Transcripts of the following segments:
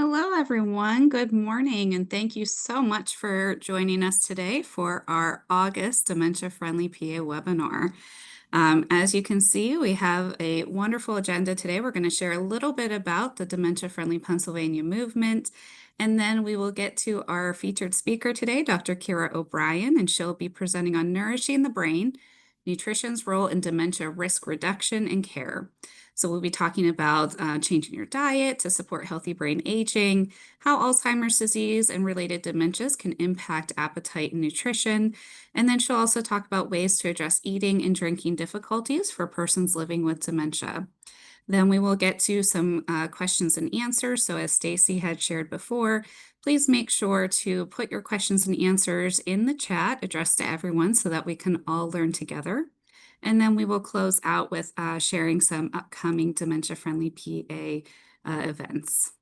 Hello, everyone. Good morning, and thank you so much for joining us today for our August Dementia Friendly PA webinar. As you can see, we have a wonderful agenda today. We're going to share a little bit about the Dementia Friendly Pennsylvania movement, and then we will get to our featured speaker today, Dr. Kyra O'Brien, and she'll be presenting on Nourishing the Brain, Nutrition's Role in Dementia Risk Reduction and Care. So we'll be talking about changing your diet to support healthy brain aging, how Alzheimer's disease and related dementias can impact appetite and nutrition. And then she'll also talk about ways to address eating and drinking difficulties for persons living with dementia. Then we will get to some questions and answers. So as Stacy had shared before, please make sure to put your questions and answers in the chat addressed to everyone so that we can all learn together. And then we will close out with sharing some upcoming dementia-friendly PA events.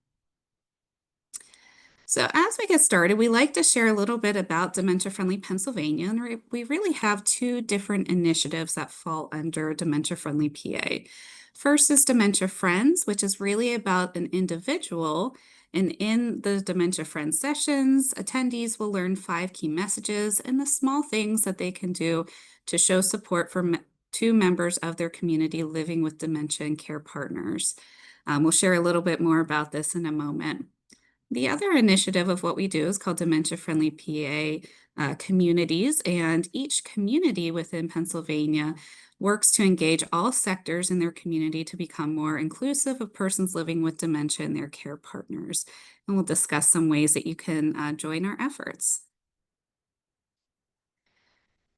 So as we get started, we like to share a little bit about Dementia Friendly Pennsylvania, and we really have two different initiatives that fall under Dementia Friendly PA. First is Dementia Friends, which is really about an individual, and in the Dementia Friends sessions, attendees will learn 5 key messages and the small things that they can do to show support for two members of their community living with dementia and care partners. We'll share a little bit more about this in a moment. The other initiative of what we do is called Dementia Friendly PA communities, and each community within Pennsylvania works to engage all sectors in their community to become more inclusive of persons living with dementia and their care partners. And we'll discuss some ways that you can join our efforts.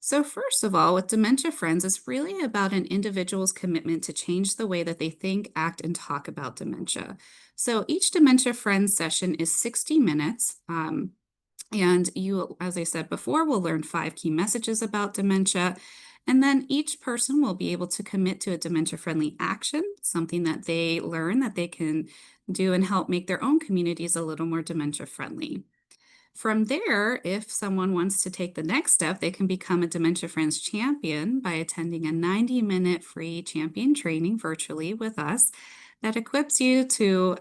So first of all, with Dementia Friends, it's really about an individual's commitment to change the way that they think, act, and talk about dementia. So each Dementia Friends session is 60 minutes. And you, as I said before, will learn 5 key messages about dementia. And then each person will be able to commit to a dementia-friendly action, something that they learn that they can do and help make their own communities a little more dementia-friendly. From there, if someone wants to take the next step, they can become a Dementia Friends champion by attending a 90-minute free champion training virtually with us that equips you to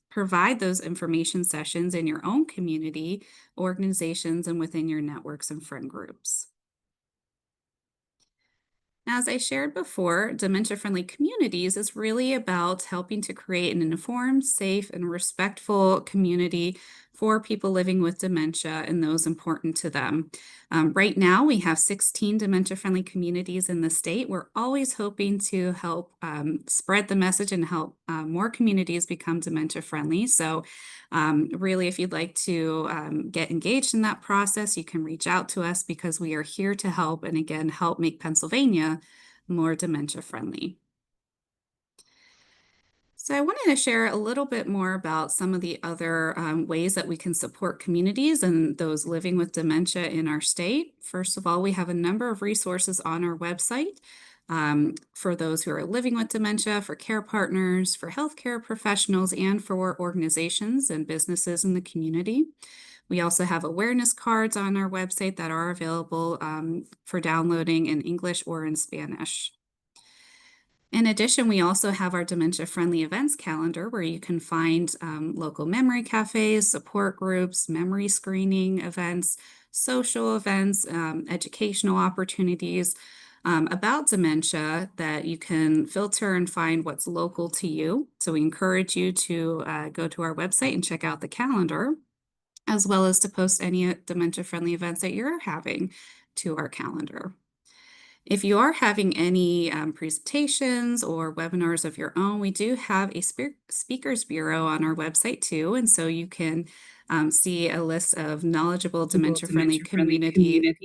provide those information sessions in your own community, organizations, and within your networks and friend groups. As I shared before, dementia-friendly communities is really about helping to create an informed, safe, and respectful community for people living with dementia and those important to them. Right now, we have 16 dementia-friendly communities in the state. We're always hoping to help spread the message and help more communities become dementia-friendly. So really, if you'd like to get engaged in that process, you can reach out to us because we are here to help and again, help make Pennsylvania more dementia friendly. So I wanted to share a little bit more about some of the other ways that we can support communities and those living with dementia in our state. First of all, we have a number of resources on our website for those who are living with dementia, for care partners, for healthcare professionals, and for organizations and businesses in the community. We also have awareness cards on our website that are available for downloading in English or in Spanish. In addition, we also have our dementia-friendly events calendar where you can find local memory cafes, support groups, memory screening events, social events, educational opportunities about dementia that you can filter and find what's local to you. So we encourage you to go to our website and check out the calendar, as well as to post any dementia-friendly events that you're having to our calendar. If you are having any presentations or webinars of your own, we do have a speakers bureau on our website too. And so you can see a list of knowledgeable dementia-friendly community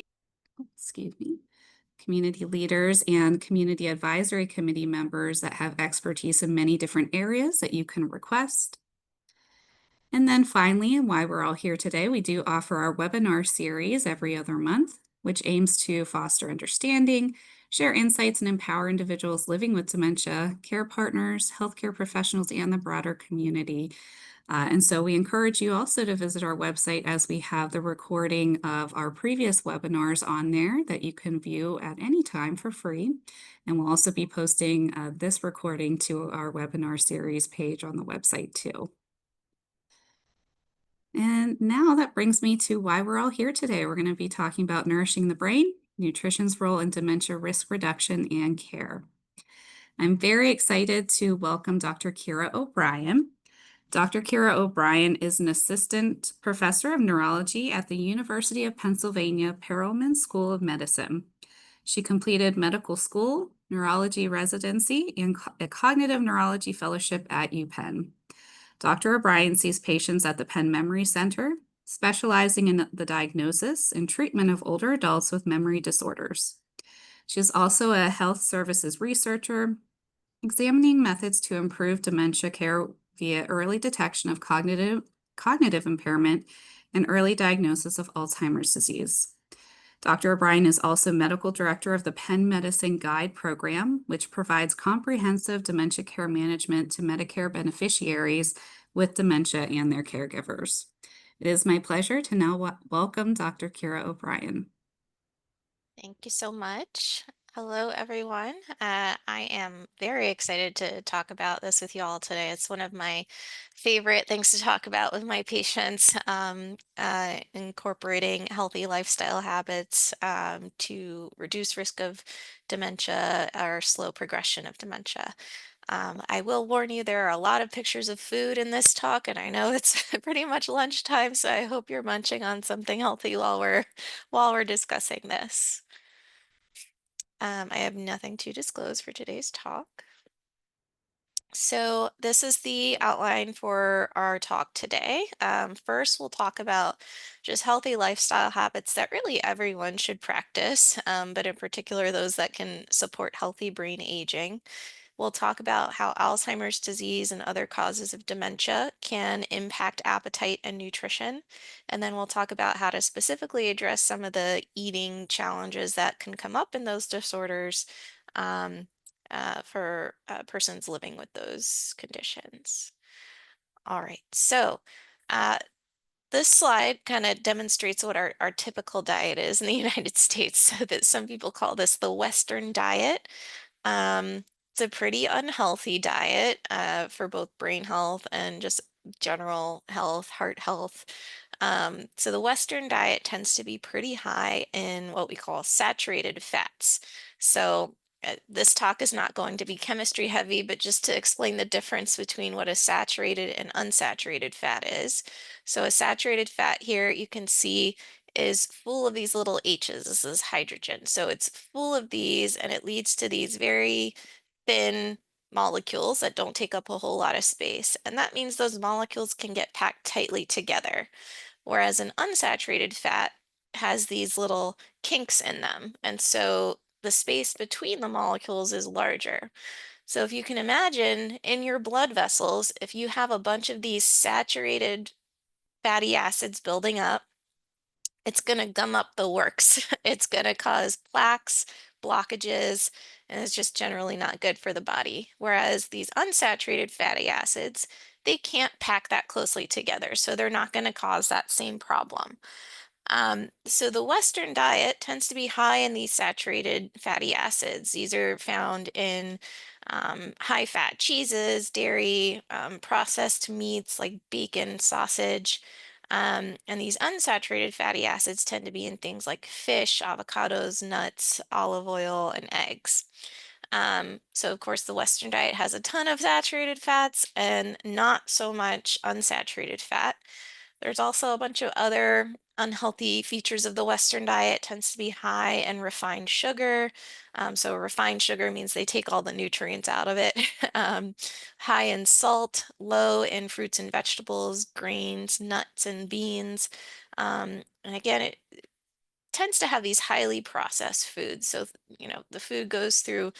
leaders and community advisory committee members that have expertise in many different areas that you can request. And then finally, and why we're all here today, we do offer our webinar series every other month, which aims to foster understanding, share insights, and empower individuals living with dementia, care partners, healthcare professionals, and the broader community. And so we encourage you also to visit our website as we have the recording of our previous webinars on there that you can view at any time for free. And we'll also be posting this recording to our webinar series page on the website too. And now that brings me to why we're all here today. We're going to be talking about nourishing the brain, nutrition's role in dementia risk reduction and care. I'm very excited to welcome Dr. Kyra O'Brien. Dr. Kyra O'Brien is an assistant professor of neurology at the University of Pennsylvania Perelman School of Medicine. She completed medical school, neurology residency, and a cognitive neurology fellowship at UPenn. Dr. O'Brien sees patients at the Penn Memory Center, specializing in the diagnosis and treatment of older adults with memory disorders. She is also a health services researcher, examining methods to improve dementia care via early detection of cognitive impairment and early diagnosis of Alzheimer's disease. Dr. O'Brien is also medical director of the Penn Medicine Guide program, which provides comprehensive dementia care management to Medicare beneficiaries with dementia and their caregivers. It is my pleasure to now welcome Dr. Kyra O'Brien. Thank you so much. Hello, everyone. I am very excited to talk about this with you all today. It's one of my favorite things to talk about with my patients, incorporating healthy lifestyle habits to reduce risk of dementia or slow progression of dementia. I will warn you, there are a lot of pictures of food in this talk, and I know it's pretty much lunchtime, so I hope you're munching on something healthy while we're discussing this. I have nothing to disclose for today's talk. So this is the outline for our talk today. First, we'll talk about just healthy lifestyle habits that really everyone should practice, but in particular those that can support healthy brain aging. We'll talk about how Alzheimer's disease and other causes of dementia can impact appetite and nutrition. And then we'll talk about how to specifically address some of the eating challenges that can come up in those disorders um, for persons living with those conditions. All right, so uh, this slide kind of demonstrates what our typical diet is in the United States. So that some people call this the Western diet. It's a pretty unhealthy diet for both brain health and just general health, heart health. So the Western diet tends to be pretty high in what we call saturated fats. So this talk is not going to be chemistry heavy, but just to explain the difference between what a saturated and unsaturated fat is. So a saturated fat here you can see is full of these little H's. This is hydrogen. So it's full of these, and it leads to these very thin molecules that don't take up a whole lot of space. And that means those molecules can get packed tightly together. Whereas an unsaturated fat has these little kinks in them. And so the space between the molecules is larger. So if you can imagine in your blood vessels, if you have a bunch of these saturated fatty acids building up, it's going to gum up the works. It's going to cause plaques, blockages, and it's just generally not good for the body. Whereas these unsaturated fatty acids, they can't pack that closely together, so they're not going to cause that same problem. So the Western diet tends to be high in these saturated fatty acids. These are found in high fat cheeses, dairy, processed meats like bacon, sausage. And these unsaturated fatty acids tend to be in things like fish, avocados, nuts, olive oil, and eggs. So of course the Western diet has a ton of saturated fats and not so much unsaturated fat. There's also a bunch of other unhealthy features of the Western diet. It tends to be high in refined sugar. So refined sugar means they take all the nutrients out of it. High in salt, low in fruits and vegetables, grains, nuts, and beans. And again, it tends to have these highly processed foods. So, the food goes through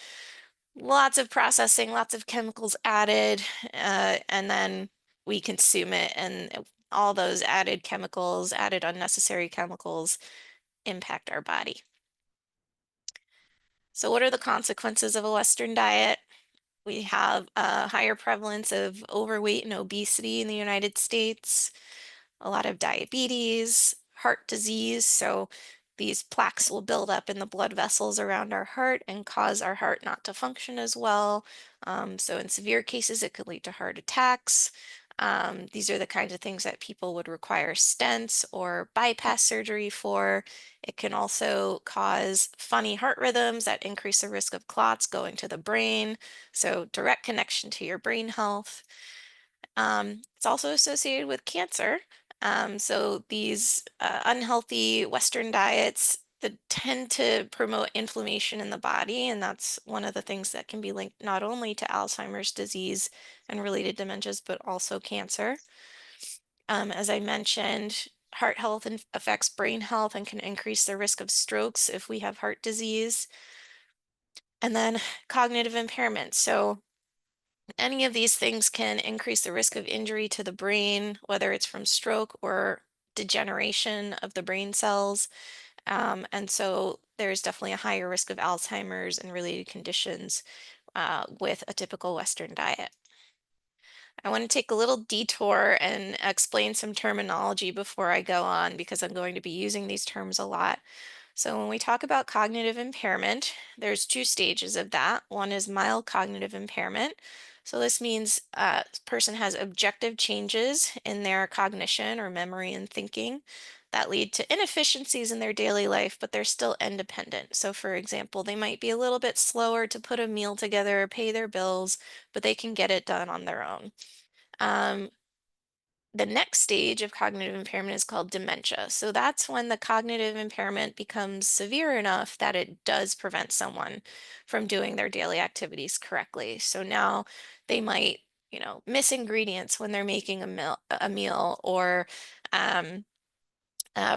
lots of processing, lots of chemicals added, and then we consume it, and all those added chemicals, added unnecessary chemicals, impact our body. So what are the consequences of a Western diet? We have a higher prevalence of overweight and obesity in the United States, a lot of diabetes, heart disease. So these plaques will build up in the blood vessels around our heart and cause our heart not to function as well. So in severe cases, it could lead to heart attacks. These are the kinds of things that people would require stents or bypass surgery for. It can also cause funny heart rhythms that increase the risk of clots going to the brain, so direct connection to your brain health. It's also associated with cancer. So these unhealthy Western diets that tend to promote inflammation in the body, and that's one of the things that can be linked not only to Alzheimer's disease and related dementias, but also cancer. As I mentioned, heart health affects brain health and can increase the risk of strokes if we have heart disease. And then cognitive impairment. So any of these things can increase the risk of injury to the brain, whether it's from stroke or degeneration of the brain cells. And so there's definitely a higher risk of Alzheimer's and related conditions with a typical Western diet. I want to take a little detour and explain some terminology before I go on because I'm going to be using these terms a lot. So when we talk about cognitive impairment, there's two stages of that. One is mild cognitive impairment. So this means a person has objective changes in their cognition or memory and thinking that lead to inefficiencies in their daily life, but they're still independent. So for example, they might be a little bit slower to put a meal together, pay their bills, but they can get it done on their own. Um, the next stage of cognitive impairment is called dementia. So that's when the cognitive impairment becomes severe enough that it does prevent someone from doing their daily activities correctly. So now they might, miss ingredients when they're making a meal or um,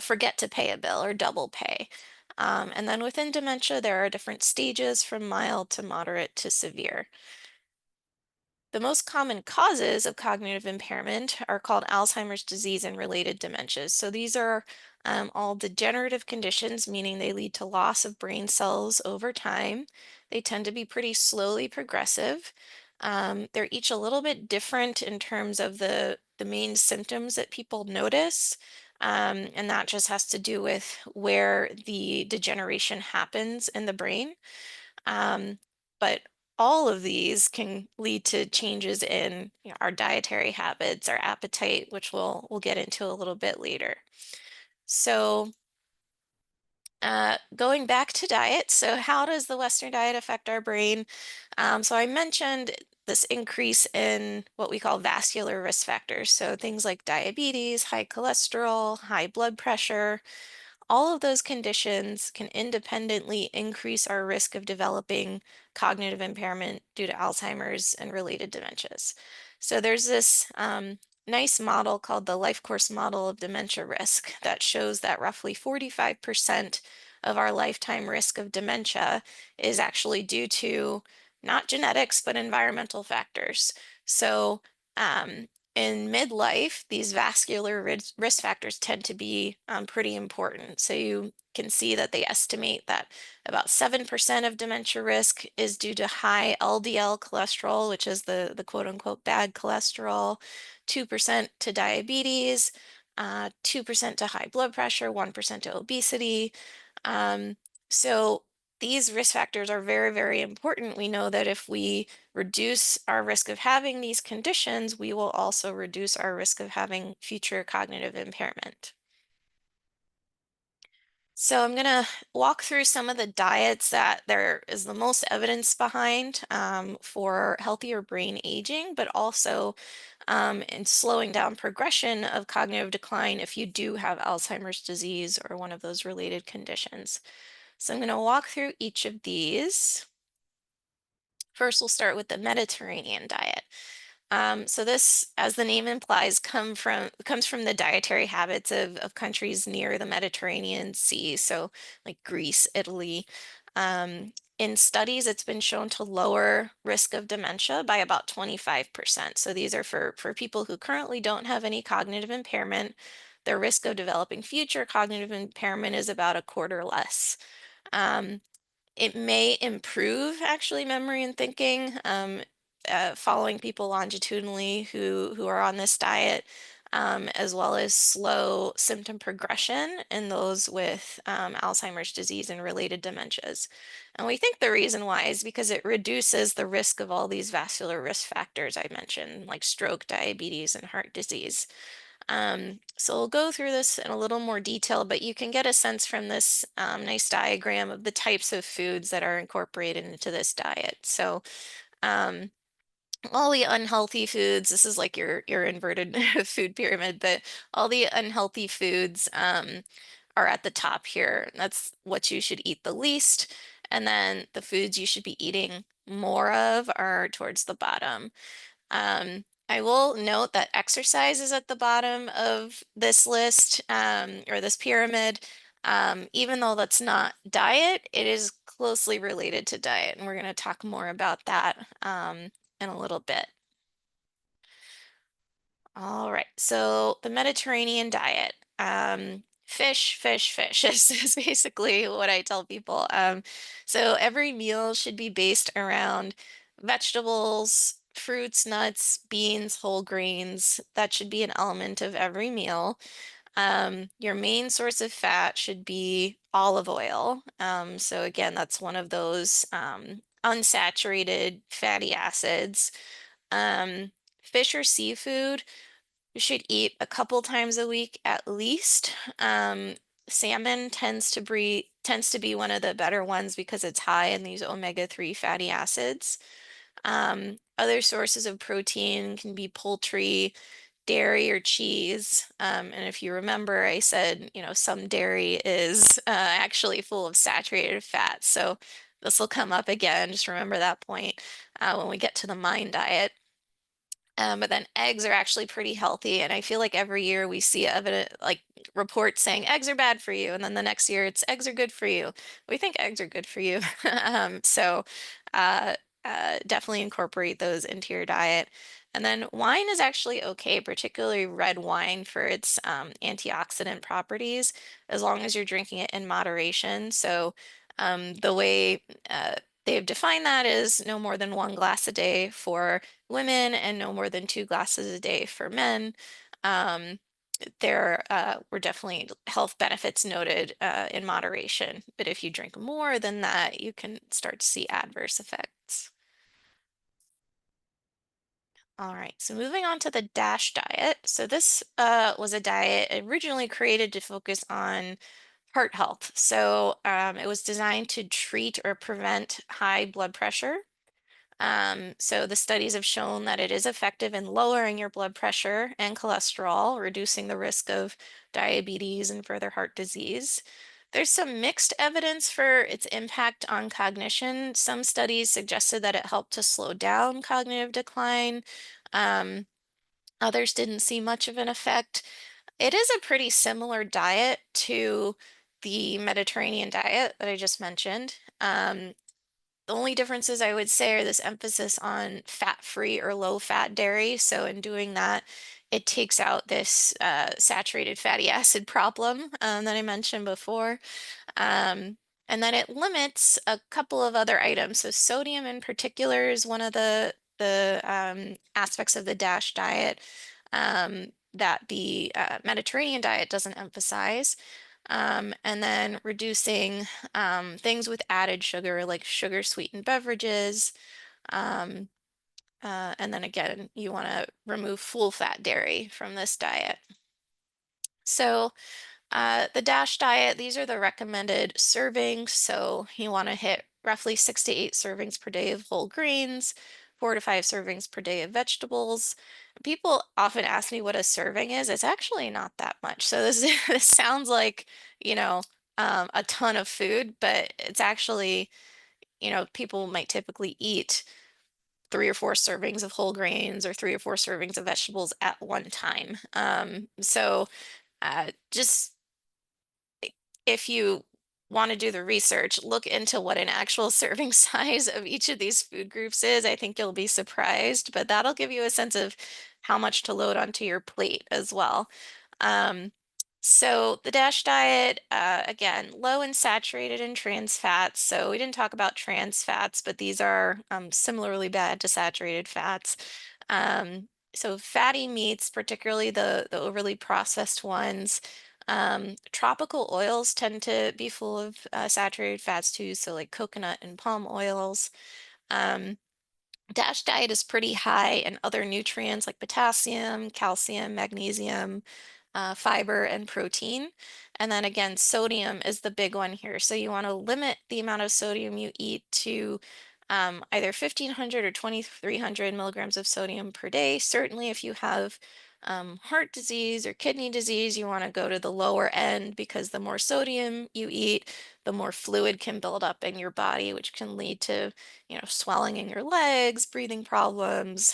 forget to pay a bill or double pay. And then within dementia, there are different stages from mild to moderate to severe. The most common causes of cognitive impairment are called Alzheimer's disease and related dementias. So these are all degenerative conditions, meaning they lead to loss of brain cells over time. They tend to be pretty slowly progressive. They're each a little bit different in terms of the main symptoms that people notice. And that just has to do with where the degeneration happens in the brain. But all of these can lead to changes in our dietary habits, our appetite, which we'll get into a little bit later. So going back to diet, so how does the Western diet affect our brain? So I mentioned this increase in what we call vascular risk factors. So things like diabetes, high cholesterol, high blood pressure, all of those conditions can independently increase our risk of developing cognitive impairment due to Alzheimer's and related dementias. So there's this nice model called the life course model of dementia risk that shows that roughly 45% of our lifetime risk of dementia is actually due to not genetics, but environmental factors. So um, in midlife, these vascular risk factors tend to be pretty important. So you can see that they estimate that about 7% of dementia risk is due to high LDL cholesterol, which is the quote unquote bad cholesterol, 2% to diabetes, 2% to high blood pressure, 1% to obesity. Um, so these risk factors are very, very important. We know that if we reduce our risk of having these conditions, we will also reduce our risk of having future cognitive impairment. So I'm going to walk through some of the diets that there is the most evidence behind for healthier brain aging, but also in slowing down progression of cognitive decline if you do have Alzheimer's disease or one of those related conditions. So I'm going to walk through each of these. First, we'll start with the Mediterranean diet. So this, as the name implies, comes from the dietary habits of countries near the Mediterranean Sea, so like Greece, Italy. In studies, it's been shown to lower risk of dementia by about 25%. So these are for people who currently don't have any cognitive impairment. Their risk of developing future cognitive impairment is about a quarter less. Um, it may improve actually memory and thinking. Following people longitudinally who are on this diet, as well as slow symptom progression in those with Alzheimer's disease and related dementias. And we think the reason why is because it reduces the risk of all these vascular risk factors I mentioned, like stroke, diabetes, and heart disease. So we'll go through this in a little more detail, but you can get a sense from this nice diagram of the types of foods that are incorporated into this diet. So um, all the unhealthy foods, this is like your inverted food pyramid, but all the unhealthy foods are at the top here. That's what you should eat the least. And then the foods you should be eating more of are towards the bottom. I will note that exercise is at the bottom of this list or this pyramid. Even though that's not diet, it is closely related to diet. And we're going to talk more about that in a little bit. All right, so the Mediterranean diet. Fish, fish, fish is basically what I tell people. So every meal should be based around vegetables, fruits, nuts, beans, whole grains. That should be an element of every meal. Your main source of fat should be olive oil. So again, that's one of those unsaturated fatty acids. Um, Fish or seafood you should eat a couple times a week at least. Salmon tends to be one of the better ones because it's high in these omega-3 fatty acids. Other sources of protein can be poultry, dairy, or cheese. And if you remember, I said, some dairy is actually full of saturated fat. So this will come up again. Just remember that point when we get to the mind diet. But then eggs are actually pretty healthy, and I feel like every year we see evident like reports saying eggs are bad for you, and then the next year it's eggs are good for you. We think eggs are good for you, so uh, definitely incorporate those into your diet. And then wine is actually okay, particularly red wine for its antioxidant properties, as long as you're drinking it in moderation. So the way they've defined that is no more than 1 glass a day for women and no more than 2 glasses a day for men. Um, there were definitely health benefits noted in moderation, but if you drink more than that, you can start to see adverse effects. All right, so moving on to the DASH diet. So this was a diet originally created to focus on heart health. So it was designed to treat or prevent high blood pressure. So the studies have shown that it is effective in lowering your blood pressure and cholesterol, reducing the risk of diabetes and further heart disease. There's some mixed evidence for its impact on cognition. Some studies suggested that it helped to slow down cognitive decline. Um, Others didn't see much of an effect. It is a pretty similar diet to the Mediterranean diet that I just mentioned. The only differences I would say are this emphasis on fat-free or low-fat dairy. So in doing that, it takes out this saturated fatty acid problem that I mentioned before. Um, and then it limits a couple of other items. So sodium in particular is one of the aspects of the DASH diet that the Mediterranean diet doesn't emphasize. And then reducing things with added sugar, like sugar sweetened beverages. Um, and then again, you want to remove full fat dairy from this diet. So the DASH diet, these are the recommended servings. So you want to hit roughly 6 to 8 servings per day of whole grains, 4 to 5 servings per day of vegetables. People often ask me what a serving is. It's actually not that much. So this this sounds like, you know, a ton of food, but it's actually, people might typically eat 3 or 4 servings of whole grains or 3 or 4 servings of vegetables at one time. Just if you want to do the research, look into what an actual serving size of each of these food groups is. I think you'll be surprised, but that'll give you a sense of how much to load onto your plate as well. Um, so the DASH diet, again, low in saturated and trans fats. So we didn't talk about trans fats, but these are similarly bad to saturated fats. So fatty meats, particularly the overly processed ones, tropical oils tend to be full of saturated fats too, so like coconut and palm oils. Um, DASH diet is pretty high in other nutrients like potassium, calcium, magnesium, fiber, and protein. And then again, sodium is the big one here. So you want to limit the amount of sodium you eat to either 1,500 or 2,300 milligrams of sodium per day. Certainly, if you have heart disease or kidney disease, you want to go to the lower end because the more sodium you eat, the more fluid can build up in your body, which can lead to, swelling in your legs, breathing problems.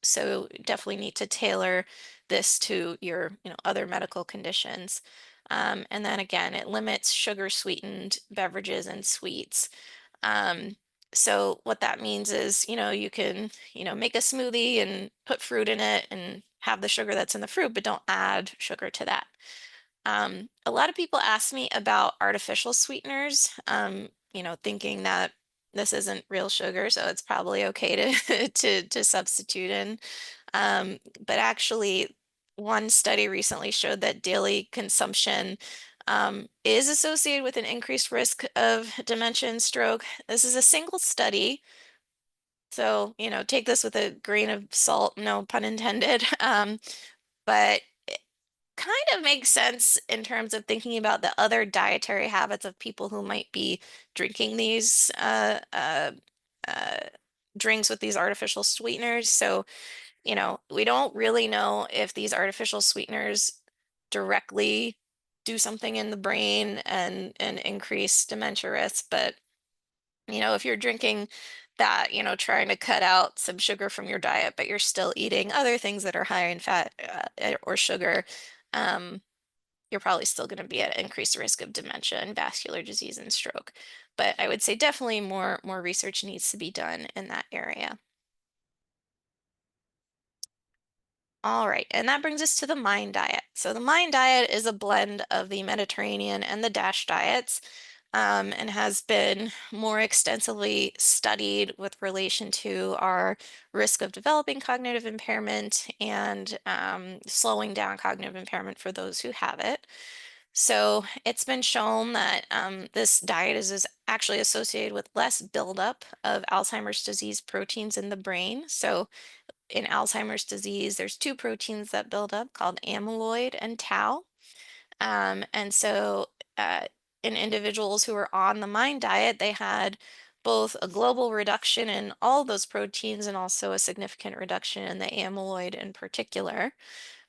So definitely need to tailor this to your, other medical conditions. And then again, it limits sugar sweetened beverages and sweets. Um, so what that means is, you can, make a smoothie and put fruit in it and have the sugar that's in the fruit, but don't add sugar to that. A lot of people ask me about artificial sweeteners, thinking that this isn't real sugar, so it's probably okay to to substitute in. But actually, one study recently showed that daily consumption is associated with an increased risk of dementia and stroke. This is a single study, so take this with a grain of salt, no pun intended. But kind of makes sense in terms of thinking about the other dietary habits of people who might be drinking these uh, drinks with these artificial sweeteners. So, we don't really know if these artificial sweeteners directly do something in the brain and increase dementia risk, but if you're drinking that, trying to cut out some sugar from your diet, but you're still eating other things that are high in fat or sugar, um, you're probably still going to be at increased risk of dementia and vascular disease and stroke. But I would say definitely more research needs to be done in that area. All right, and that brings us to the Mind diet. So the Mind diet is a blend of the Mediterranean and the DASH diets, and has been more extensively studied with relation to our risk of developing cognitive impairment and slowing down cognitive impairment for those who have it. So it's been shown that this diet is actually associated with less buildup of Alzheimer's disease proteins in the brain. So in Alzheimer's disease, there's two proteins that build up called amyloid and tau. And so uh, in individuals who were on the Mind diet, they had both a global reduction in all those proteins and also a significant reduction in the amyloid in particular.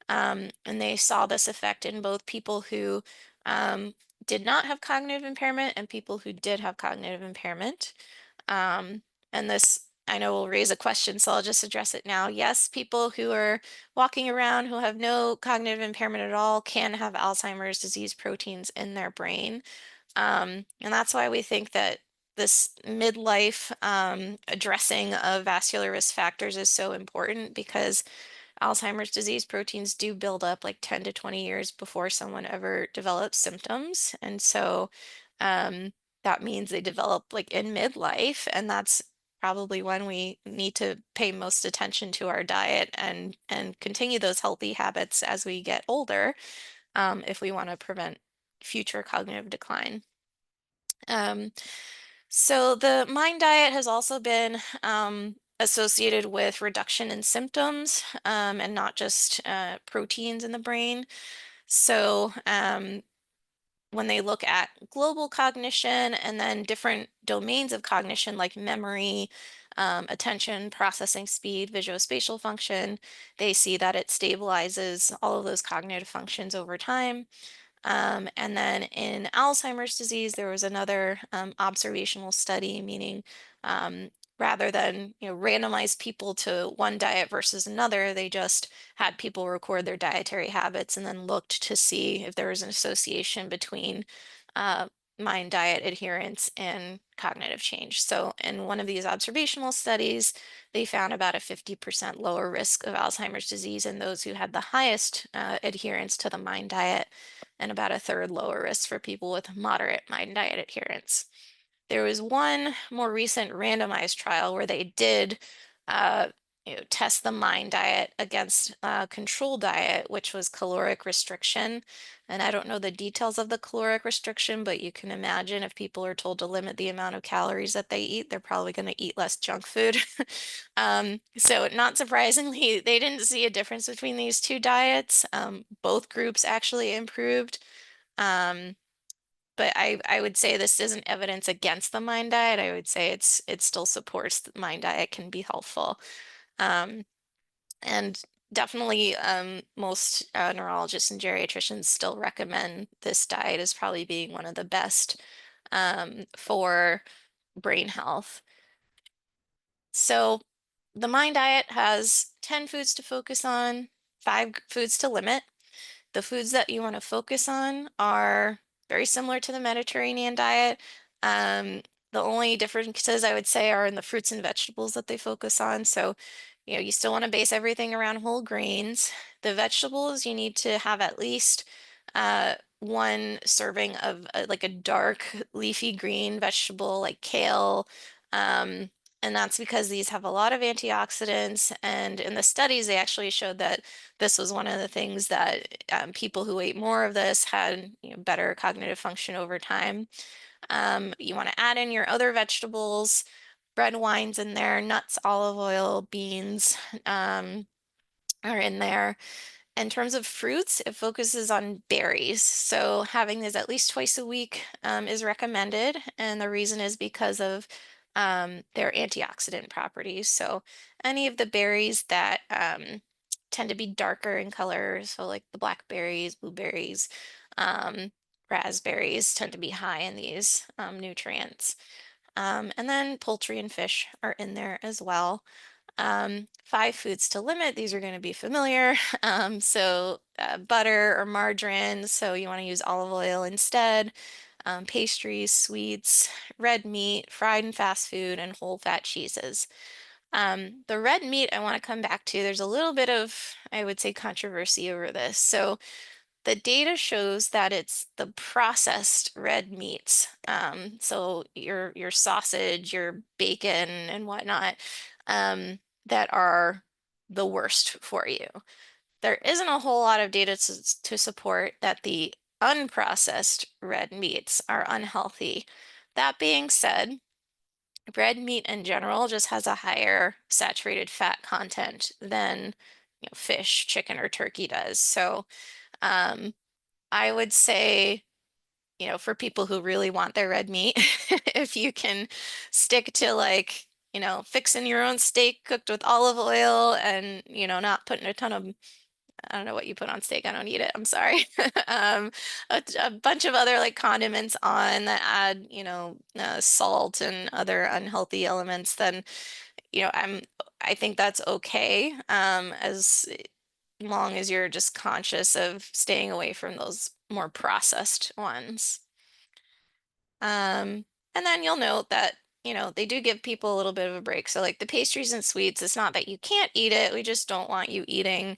And they saw this effect in both people who um, did not have cognitive impairment and people who did have cognitive impairment. Um, and this, I know, will raise a question, so I'll just address it now. Yes, people who are walking around who have no cognitive impairment at all can have Alzheimer's disease proteins in their brain. And that's why we think that this midlife addressing of vascular risk factors is so important because Alzheimer's disease proteins do build up like 10 to 20 years before someone ever develops symptoms. And so that means they develop like in midlife, and that's probably when we need to pay most attention to our diet and continue those healthy habits as we get older, if we want to prevent future cognitive decline. Um, so the Mind diet has also been associated with reduction in symptoms, and not just proteins in the brain. So when they look at global cognition and then different domains of cognition like memory, attention, processing speed, visuospatial function, they see that it stabilizes all of those cognitive functions over time. And then in Alzheimer's disease, there was another observational study, meaning rather than randomize people to one diet versus another, they just had people record their dietary habits and then looked to see if there was an association between uh, mind diet adherence and cognitive change. So in one of these observational studies, they found about a 50% lower risk of Alzheimer's disease in those who had the highest adherence to the mind diet and about a third lower risk for people with moderate Mind diet adherence. There was one more recent randomized trial where they did, uh, test the mind diet against a control diet, which was caloric restriction. And I don't know the details of the caloric restriction, but you can imagine if people are told to limit the amount of calories that they eat, they're probably going to eat less junk food. So not surprisingly, they didn't see a difference between these two diets. Both groups actually improved. Um, but I would say this isn't evidence against the mind diet. I would say it still supports the mind diet can be helpful. Um, and definitely, most neurologists and geriatricians still recommend this diet as probably being one of the best for brain health. So the mind diet has 10 foods to focus on, 5 foods to limit. The foods that you want to focus on are very similar to the Mediterranean diet. Um, the only differences I would say are in the fruits and vegetables that they focus on. So, you still want to base everything around whole grains. The vegetables, you need to have at least one serving of like a dark leafy green vegetable like kale. Um, and that's because these have a lot of antioxidants. And in the studies, they actually showed that this was one of the things that people who ate more of this had better cognitive function over time. You want to add in your other vegetables, red wines in there, nuts, olive oil, beans are in there. In terms of fruits, it focuses on berries. So having these at least twice a week is recommended. And the reason is because of their antioxidant properties. So any of the berries that tend to be darker in color, so like the blackberries, blueberries, um, raspberries tend to be high in these nutrients. And then poultry and fish are in there as well. 5 foods to limit. These are going to be familiar. So butter or margarine. So you want to use olive oil instead. Pastries, sweets, red meat, fried and fast food, and whole fat cheeses. The red meat I want to come back to. There's a little bit of, I would say, controversy over this. So the data shows that it's the processed red meats. So your sausage, your bacon, and whatnot, that are the worst for you. There isn't a whole lot of data to support that the unprocessed red meats are unhealthy. That being said, red meat in general just has a higher saturated fat content than fish, chicken, or turkey does. So um, I would say, for people who really want their red meat, if you can stick to like, fixing your own steak cooked with olive oil and, not putting a ton of, I don't know what you put on steak. I don't eat it. I'm sorry. A bunch of other like condiments on that add, salt and other unhealthy elements, then, I think that's okay. As long as you're just conscious of staying away from those more processed ones. And then you'll note that, they do give people a little bit of a break. So like the pastries and sweets, it's not that you can't eat it. We just don't want you eating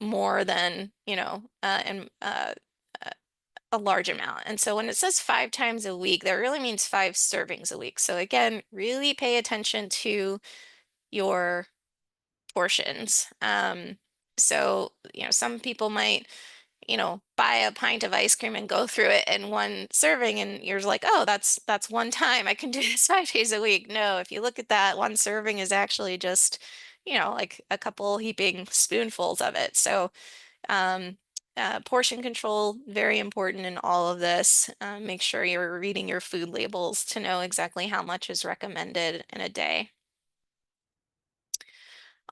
more than, uh, a large amount. And so when it says 5 times a week, that really means 5 servings a week. So again, really pay attention to your portions. So, some people might, buy a pint of ice cream and go through it in one serving, and you're like, oh, that's one time. I can do this 5 days a week. No, if you look at that, one serving is actually just, like a couple heaping spoonfuls of it. So, um, portion control, very important in all of this. Make sure you're reading your food labels to know exactly how much is recommended in a day.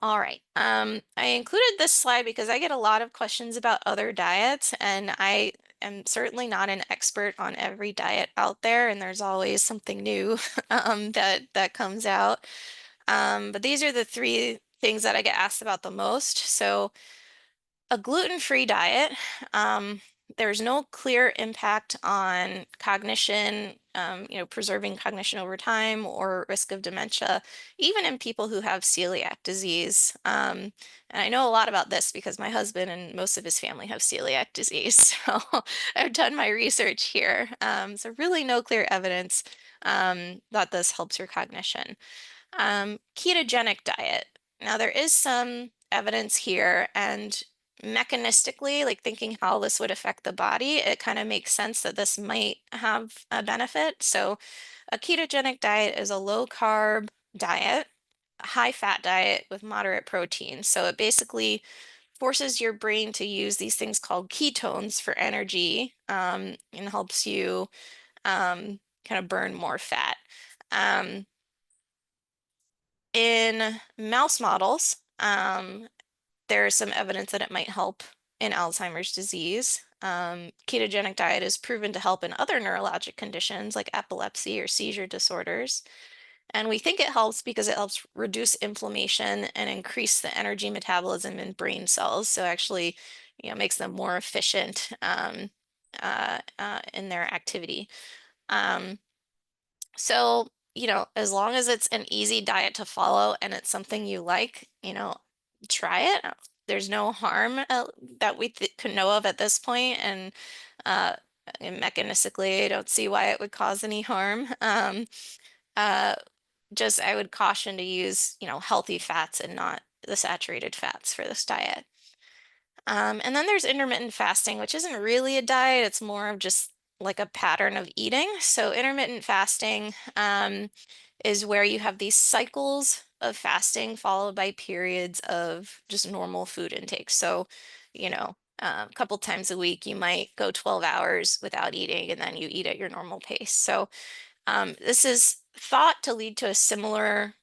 All right. I included this slide because I get a lot of questions about other diets, and I am certainly not an expert on every diet out there, and there's always something new that comes out. But these are the 3 things that I get asked about the most. So a gluten-free diet, um, there's no clear impact on cognition, preserving cognition over time or risk of dementia, even in people who have celiac disease. And I know a lot about this because my husband and most of his family have celiac disease. So I've done my research here. So really no clear evidence that this helps your cognition. Ketogenic diet. Now, there is some evidence here, and mechanistically, like thinking how this would affect the body, it kind of makes sense that this might have a benefit. So, a ketogenic diet is a low carb diet, a high fat diet with moderate protein. So, it basically forces your brain to use these things called ketones for energy, and helps you kind of burn more fat. Um, in mouse models, there's some evidence that it might help in Alzheimer's disease. Ketogenic diet is proven to help in other neurologic conditions like epilepsy or seizure disorders. And we think it helps because it helps reduce inflammation and increase the energy metabolism in brain cells. So actually, makes them more efficient in their activity. Um, as long as it's an easy diet to follow and it's something you like, try it. There's no harm that we could know of at this point, uh, and mechanistically, I don't see why it would cause any harm. Uh, just I would caution to use, healthy fats and not the saturated fats for this diet. And then there's intermittent fasting, which isn't really a diet, it's more of just like a pattern of eating. So intermittent fasting is where you have these cycles of fasting followed by periods of just normal food intake. So, a couple times a week, you might go 12 hours without eating and then you eat at your normal pace. So, this is thought to lead to a similar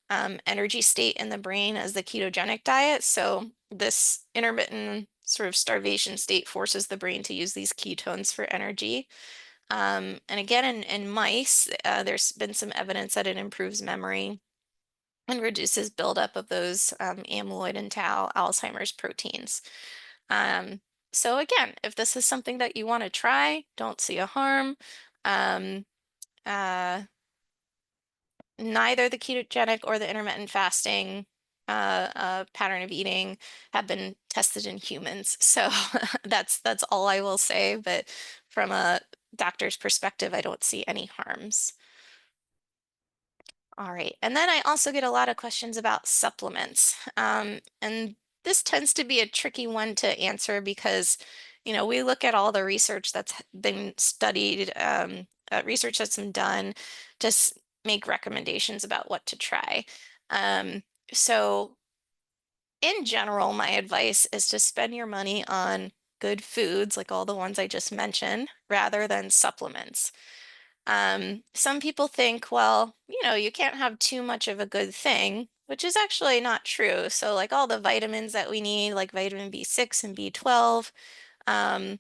energy state in the brain as the ketogenic diet. So, this intermittent sort of starvation state forces the brain to use these ketones for energy. And again, in mice, there's been some evidence that it improves memory and reduces buildup of those amyloid and tau Alzheimer's proteins. Um, so again, if this is something that you want to try, don't see a harm. Um, uh, Neither the ketogenic or the intermittent fasting pattern of eating have been tested in humans. So that's all I will say. But from a doctor's perspective, I don't see any harms. All right. And then I also get a lot of questions about supplements. And this tends to be a tricky one to answer because, we look at all the research that's been studied, research that's been done to make recommendations about what to try. So, in general, my advice is to spend your money on good foods, like all the ones I just mentioned, rather than supplements. Some people think, well, you can't have too much of a good thing, which is actually not true. So, like all the vitamins that we need, like vitamin B6 and B12, um,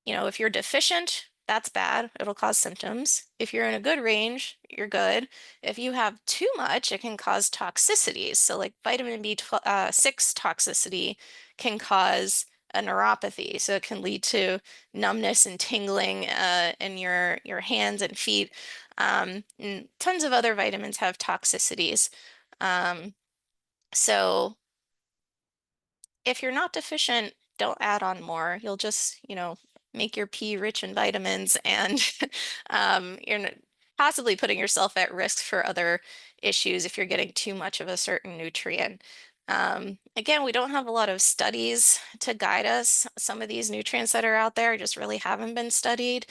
if you're deficient, that's bad. It'll cause symptoms. If you're in a good range, you're good. If you have too much, it can cause toxicities. So, like vitamin B6 toxicity can cause a neuropathy. So it can lead to numbness and tingling in your hands and feet. And tons of other vitamins have toxicities. Um, so if you're not deficient, don't add on more. You'll just, make your pee rich in vitamins and possibly putting yourself at risk for other issues if you're getting too much of a certain nutrient. Again, we don't have a lot of studies to guide us. Some of these nutrients that are out there just really haven't been studied.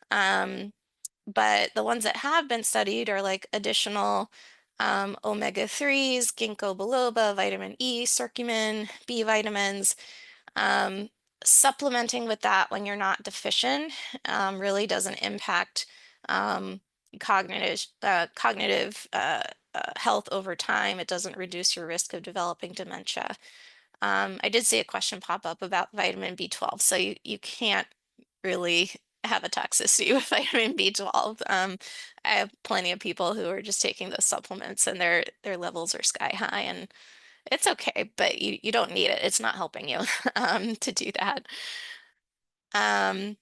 But the ones that have been studied are like additional omega-3s, ginkgo biloba, vitamin E, curcumin, B vitamins. Um, Supplementing with that when you're not deficient really doesn't impact um, cognitive health over time. It doesn't reduce your risk of developing dementia. I did see a question pop up about vitamin B12. So you can't really have a toxicity with vitamin B12. I have plenty of people who are just taking those supplements and their levels are sky high, and it's okay, but you don't need it. It's not helping you to do that. Um,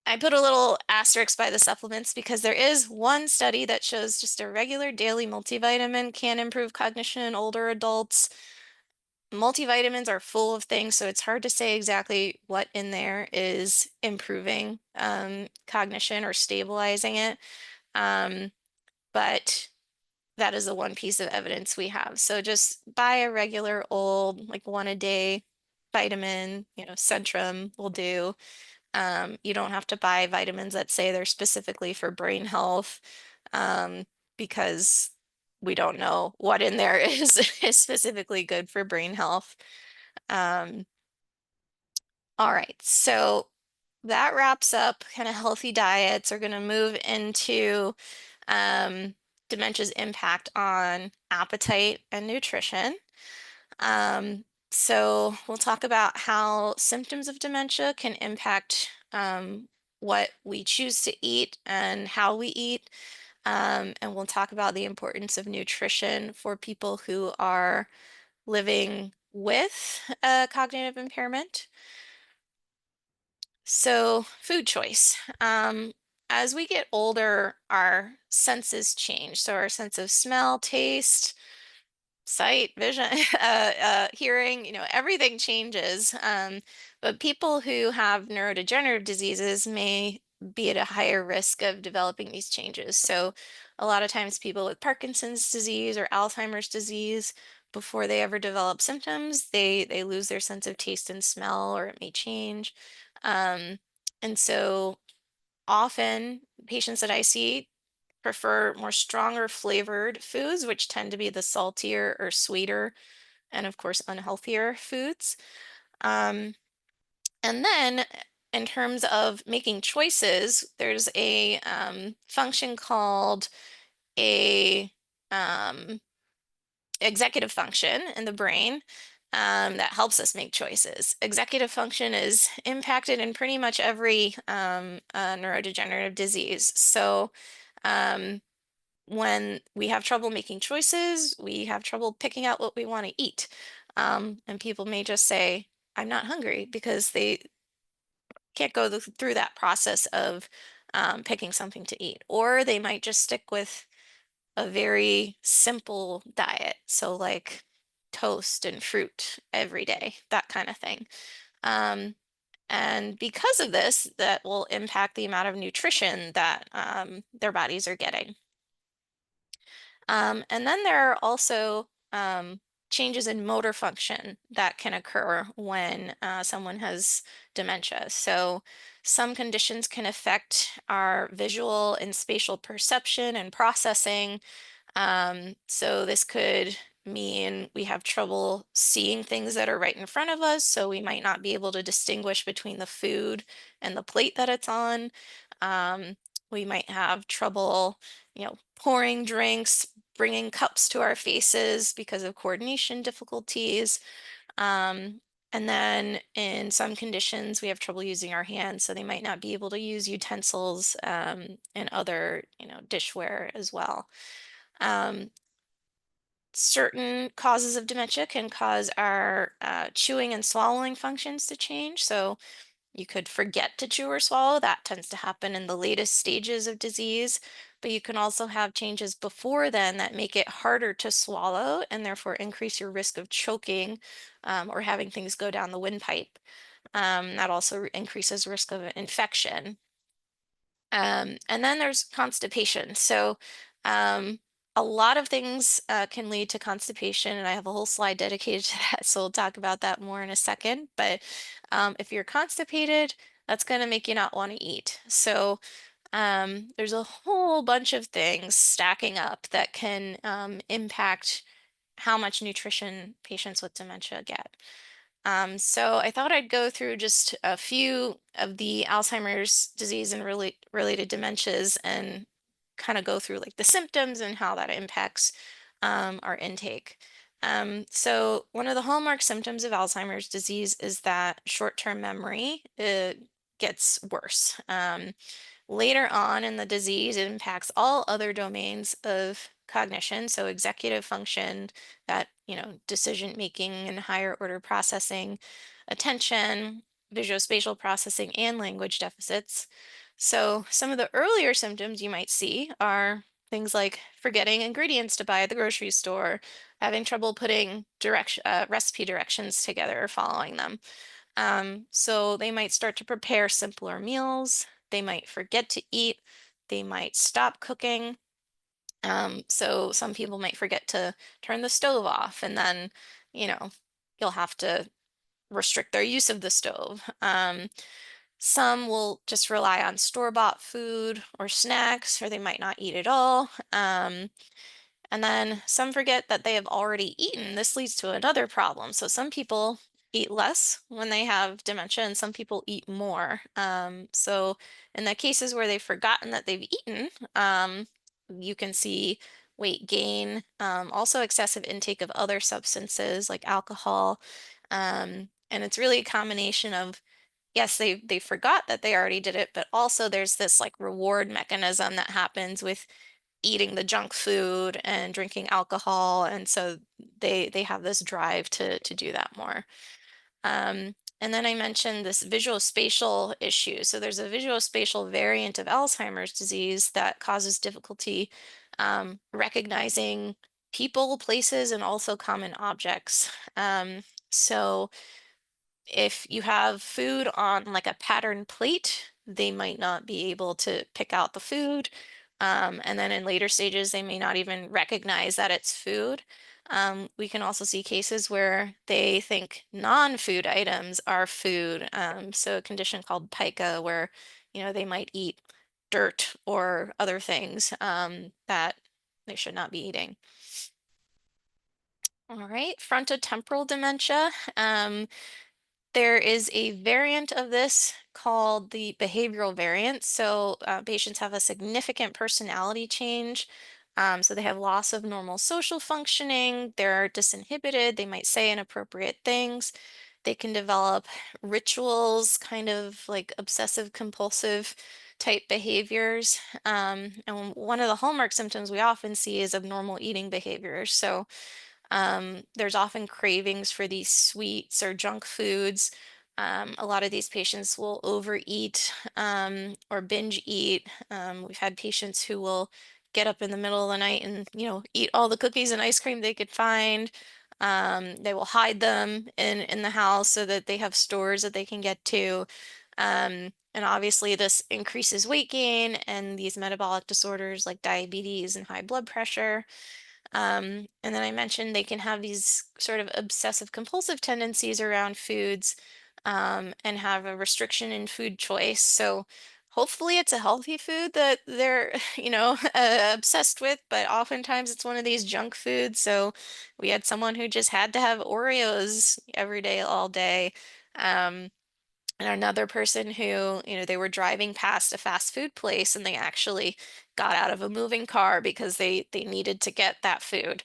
I put a little asterisk by the supplements because there is one study that shows just a regular daily multivitamin can improve cognition in older adults. Multivitamins are full of things, so it's hard to say exactly what in there is improving cognition or stabilizing it. Um, but that is the one piece of evidence we have. So just buy a regular old, like one a day vitamin, Centrum will do. You don't have to buy vitamins that say they're specifically for brain health, um, because we don't know what in there is specifically good for brain health. Um, all right, so that wraps up kind of healthy diets. We're going to move into um, dementia's impact on appetite and nutrition. Um, so we'll talk about how symptoms of dementia can impact what we choose to eat and how we eat. And we'll talk about the importance of nutrition for people who are living with cognitive impairment. So, food choice. As we get older, our senses change. So, our sense of smell, taste, sight, vision, hearing, everything changes. But people who have neurodegenerative diseases may be at a higher risk of developing these changes. So, a lot of times, people with Parkinson's disease or Alzheimer's disease, before they ever develop symptoms, they lose their sense of taste and smell, or it may change. Um, and so, often, patients that I see prefer more stronger flavored foods, which tend to be the saltier or sweeter and, of course, unhealthier foods. Um, and then, in terms of making choices, there's a function called a um, executive function in the brain that helps us make choices. Executive function is impacted in pretty much every neurodegenerative disease. So, um, when we have trouble making choices, we have trouble picking out what we want to eat. And people may just say, I'm not hungry, because they can't go through that process of picking something to eat. Or they might just stick with a very simple diet. So, like toast and fruit every day, that kind of thing. Um, and because of this, that will impact the amount of nutrition that their bodies are getting. And then there are also changes in motor function that can occur when someone has dementia. So some conditions can affect our visual and spatial perception and processing. So this could mean we have trouble seeing things that are right in front of us, so we might not be able to distinguish between the food and the plate that it's on. Um, we might have trouble, pouring drinks, bringing cups to our faces because of coordination difficulties. Um, and then in some conditions, we have trouble using our hands, so they might not be able to use utensils and other, dishware as well. Um, Certain causes of dementia can cause our chewing and swallowing functions to change. So you could forget to chew or swallow. That tends to happen in the latest stages of disease. But you can also have changes before then that make it harder to swallow and therefore increase your risk of choking or having things go down the windpipe. That also increases risk of infection. And then there's constipation. So, a lot of things can lead to constipation, and I have a whole slide dedicated to that, so we'll talk about that more in a second. But if you're constipated, that's going to make you not want to eat. So, there's a whole bunch of things stacking up that can impact how much nutrition patients with dementia get. So I thought I'd go through just a few of the Alzheimer's disease and really related dementias and kind of go through like the symptoms and how that impacts our intake. So one of the hallmark symptoms of Alzheimer's disease is that short-term memory gets worse. Later on in the disease, it impacts all other domains of cognition, so executive function, that, decision making and higher order processing, attention, visuospatial processing, and language deficits. So some of the earlier symptoms you might see are things like forgetting ingredients to buy at the grocery store, having trouble putting recipe directions together or following them. So they might start to prepare simpler meals. They might forget to eat. They might stop cooking. So some people might forget to turn the stove off, and then, you know, you'll have to restrict their use of the stove. Some will just rely on store-bought food or snacks, or they might not eat at all. And then some forget that they have already eaten. This leads to another problem. So some people eat less when they have dementia, and some people eat more. So in the cases where they've forgotten that they've eaten, you can see weight gain, also excessive intake of other substances like alcohol. And it's really a combination of, yes, they forgot that they already did it, but also there's this like reward mechanism that happens with eating the junk food and drinking alcohol, and so they have this drive to do that more. And then I mentioned this visual spatial issue. So there's a visual spatial variant of Alzheimer's disease that causes difficulty recognizing people, places, and also common objects. So if you have food on like a patterned plate, they might not be able to pick out the food. And then in later stages, they may not even recognize that it's food. We can also see cases where they think non-food items are food. So a condition called pica, where, they might eat dirt or other things that they should not be eating. All right, frontotemporal dementia. There is a variant of this called the behavioral variant. So patients have a significant personality change. So they have loss of normal social functioning. They're disinhibited. They might say inappropriate things. They can develop rituals, kind of like obsessive compulsive type behaviors. And one of the hallmark symptoms we often see is abnormal eating behaviors. So there's often cravings for these sweets or junk foods. A lot of these patients will overeat or binge eat. We've had patients who will get up in the middle of the night and, eat all the cookies and ice cream they could find. They will hide them in the house so that they have stores that they can get to. And obviously, this increases weight gain and these metabolic disorders like diabetes and high blood pressure. And then I mentioned they can have these sort of obsessive compulsive tendencies around foods and have a restriction in food choice. So hopefully it's a healthy food that they're, obsessed with, but oftentimes it's one of these junk foods. So we had someone who just had to have Oreos every day, all day. Um, and another person who, they were driving past a fast food place and they actually got out of a moving car because they needed to get that food.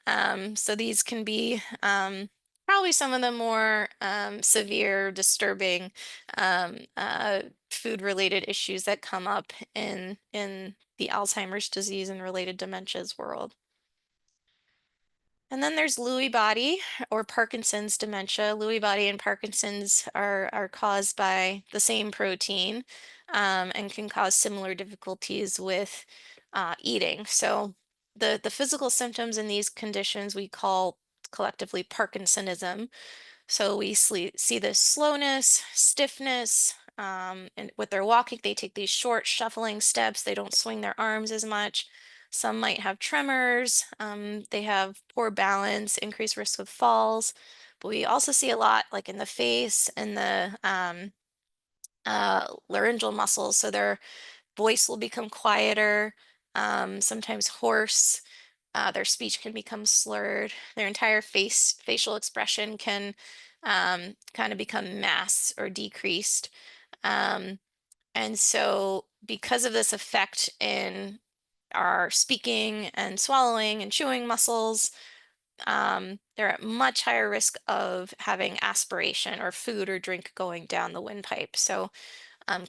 So these can be probably some of the more severe, disturbing food-related issues that come up in the Alzheimer's disease and related dementias world. And then there's Lewy body or Parkinson's dementia. Lewy body and Parkinson's are caused by the same protein and can cause similar difficulties with eating. So the physical symptoms in these conditions we call collectively Parkinsonism. So we see this slowness, stiffness, and with their walking, they take these short, shuffling steps. They don't swing their arms as much. Some might have tremors. They have poor balance, increased risk of falls. But we also see a lot like in the face and the laryngeal muscles. So their voice will become quieter, sometimes hoarse. Their speech can become slurred. Their entire facial expression can kind of become masked or decreased. Um, and so, because of this effect in our speaking and swallowing and chewing muscles, they're at much higher risk of having aspiration or food or drink going down the windpipe. So,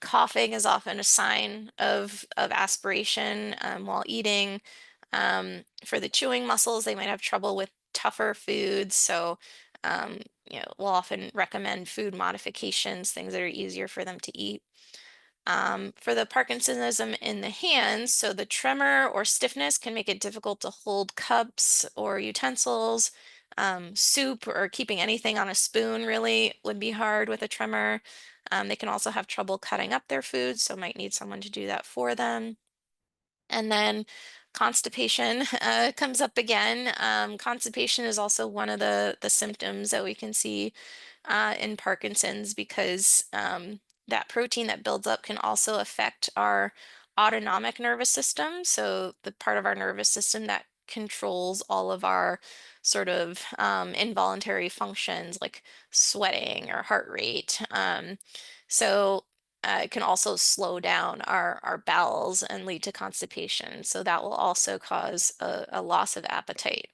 coughing is often a sign of aspiration while eating. For the chewing muscles, they might have trouble with tougher foods. So, we'll often recommend food modifications, things that are easier for them to eat. For the Parkinsonism in the hands, so the tremor or stiffness can make it difficult to hold cups or utensils. Soup or keeping anything on a spoon really would be hard with a tremor. They can also have trouble cutting up their food, so might need someone to do that for them. And then Constipation comes up again. Constipation is also one of the symptoms that we can see in Parkinson's because that protein that builds up can also affect our autonomic nervous system. So the part of our nervous system that controls all of our sort of involuntary functions like sweating or heart rate. So it can also slow down our bowels and lead to constipation. So that will also cause a loss of appetite.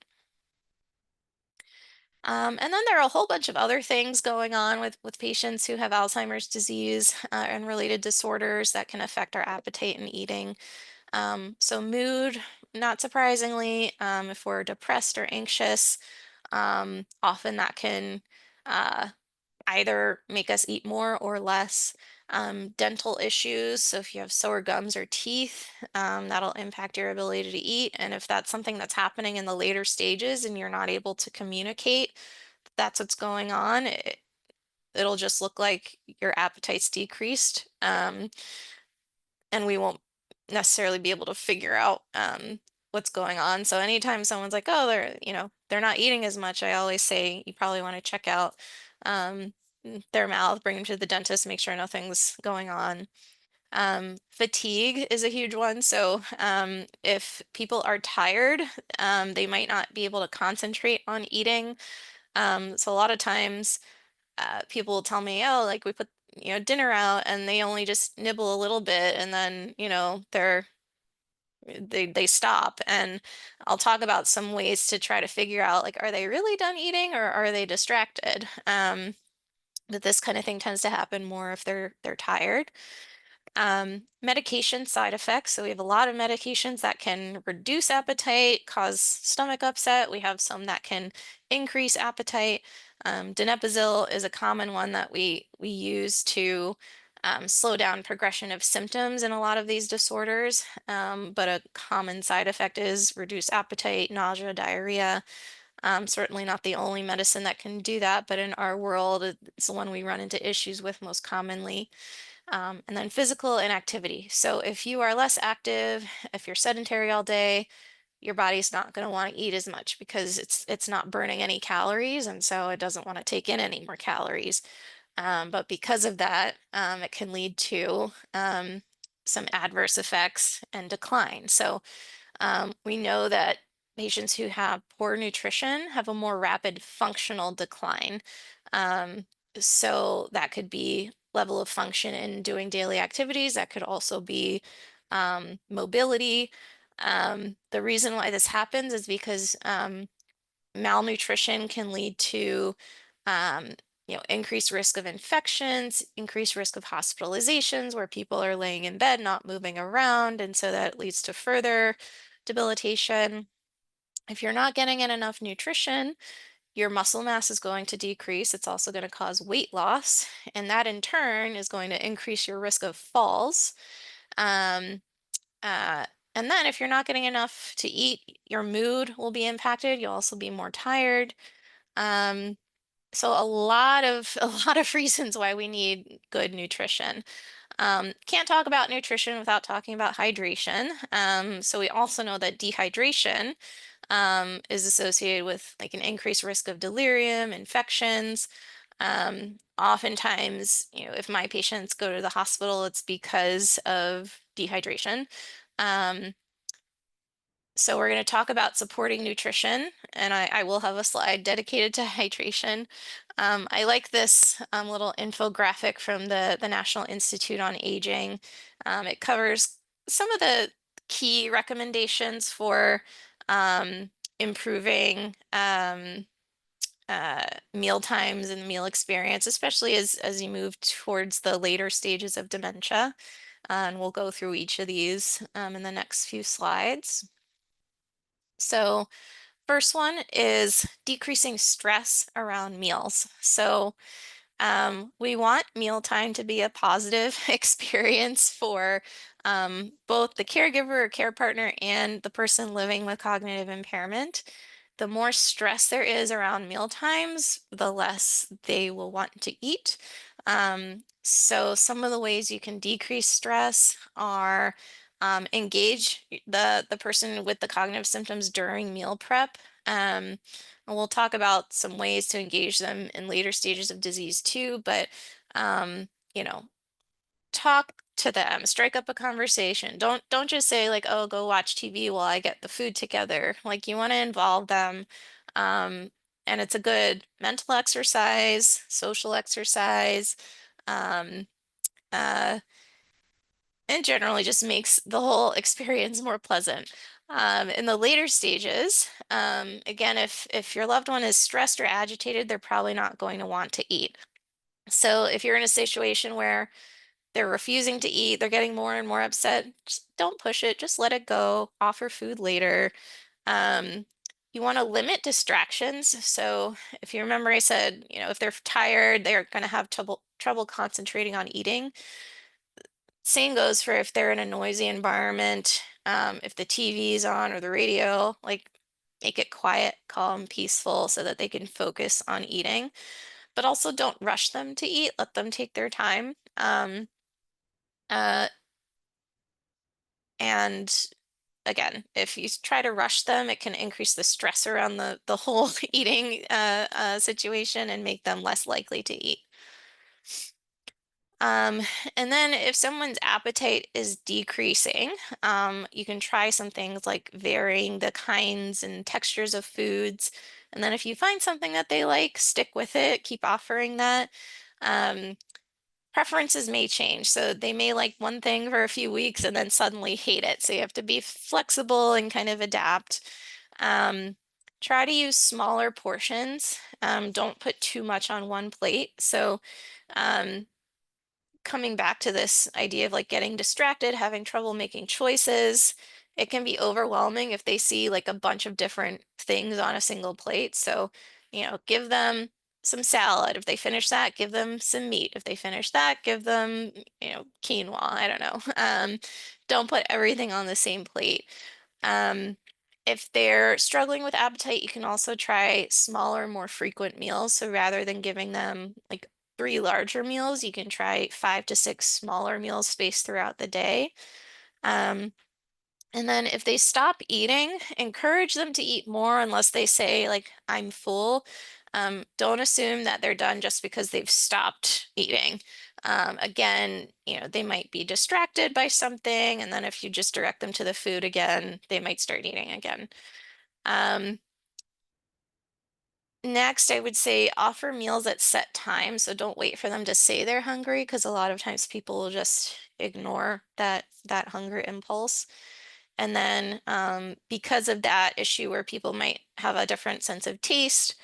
And then there are a whole bunch of other things going on with patients who have Alzheimer's disease and related disorders that can affect our appetite and eating. So mood, not surprisingly, if we're depressed or anxious, often that can uh, either make us eat more or less. Dental issues, so if you have sore gums or teeth, that'll impact your ability to eat. And if that's something that's happening in the later stages and you're not able to communicate, that's what's going on. It'll just look like your appetite's decreased, and we won't necessarily be able to figure out what's going on. So anytime someone's like, "Oh, they're not eating as much," I always say you probably want to check out um, their mouth, bring them to the dentist, make sure nothing's going on. Fatigue is a huge one. So if people are tired, they might not be able to concentrate on eating. So a lot of times people will tell me, oh, like we put, dinner out and they only just nibble a little bit and then, they stop. And I'll talk about some ways to try to figure out like, are they really done eating or are they distracted? But this kind of thing tends to happen more if they're tired. Medication side effects. So we have a lot of medications that can reduce appetite, cause stomach upset. We have some that can increase appetite. Donepezil is a common one that we use to slow down progression of symptoms in a lot of these disorders. But a common side effect is reduced appetite, nausea, diarrhea. Certainly not the only medicine that can do that, but in our world, it's the one we run into issues with most commonly. And then physical inactivity. So if you are less active, if you're sedentary all day, your body's not going to want to eat as much because it's not burning any calories, and so it doesn't want to take in any more calories. But because of that, it can lead to some adverse effects and decline. So we know that patients who have poor nutrition have a more rapid functional decline. Um, so that could be level of function in doing daily activities. That could also be mobility. The reason why this happens is because malnutrition can lead to um, increased risk of infections, increased risk of hospitalizations where people are laying in bed, not moving around, and so that leads to further debilitation. If you're not getting in enough nutrition, your muscle mass is going to decrease. It's also going to cause weight loss, and that in turn is going to increase your risk of falls. Um, uh, and then if you're not getting enough to eat, your mood will be impacted. You'll also be more tired. Um, so a lot of a lot of reasons why we need good nutrition. Can't talk about nutrition without talking about hydration. So we also know that dehydration is associated with like an increased risk of delirium, infections. Oftentimes, if my patients go to the hospital, it's because of dehydration. Um, so we're going to talk about supporting nutrition, and I will have a slide dedicated to hydration. I like this little infographic from the National Institute on Aging. It covers some of the key recommendations for um, improving meal times and meal experience, especially as you move towards the later stages of dementia. And we'll go through each of these in the next few slides. So first one is decreasing stress around meals. So we want mealtime to be a positive experience for both the caregiver or care partner and the person living with cognitive impairment. The more stress there is around meal times, the less they will want to eat. So some of the ways you can decrease stress are Engage the person with the cognitive symptoms during meal prep. And we'll talk about some ways to engage them in later stages of disease too, but um, you know, talk to them, strike up a conversation. Don't just say like, "Oh, go watch TV while I get the food together." Like you want to involve them. Um, and it's a good mental exercise, social exercise. Um, uh, and generally just makes the whole experience more pleasant. In the later stages, again, if your loved one is stressed or agitated, they're probably not going to want to eat. So if you're in a situation where they're refusing to eat, they're getting more and more upset, just don't push it, just let it go, offer food later. Um, you want to limit distractions. So if you remember, I said, if they're tired, they're going to have trouble concentrating on eating. Same goes for if they're in a noisy environment, if the TV is on or the radio, like make it quiet, calm, peaceful so that they can focus on eating. But also don't rush them to eat, let them take their time. Uh, and again, if you try to rush them, it can increase the stress around the whole eating situation and make them less likely to eat. Um, and then if someone's appetite is decreasing, you can try some things like varying the kinds and textures of foods. And then if you find something that they like, stick with it, keep offering that. Um, Preferences may change. So they may like one thing for a few weeks and then suddenly hate it. So you have to be flexible and kind of adapt. Um, Try to use smaller portions. Don't put too much on one plate. So um, coming back to this idea of like getting distracted, having trouble making choices, it can be overwhelming if they see like a bunch of different things on a single plate. So, give them some salad. If they finish that, give them some meat. If they finish that, give them, quinoa. I don't know. Don't put everything on the same plate. Um, if they're struggling with appetite, you can also try smaller, more frequent meals. So rather than giving them like three larger meals, you can try 5 to 6 smaller meals spaced throughout the day. Um, and then if they stop eating, encourage them to eat more unless they say, like, I'm full. Don't assume that they're done just because they've stopped eating. Again, they might be distracted by something, and then if you just direct them to the food again, they might start eating again. Um, Next, I would say offer meals at set times. So don't wait for them to say they're hungry because a lot of times people will just ignore that hunger impulse. And then because of that issue where people might have a different sense of taste,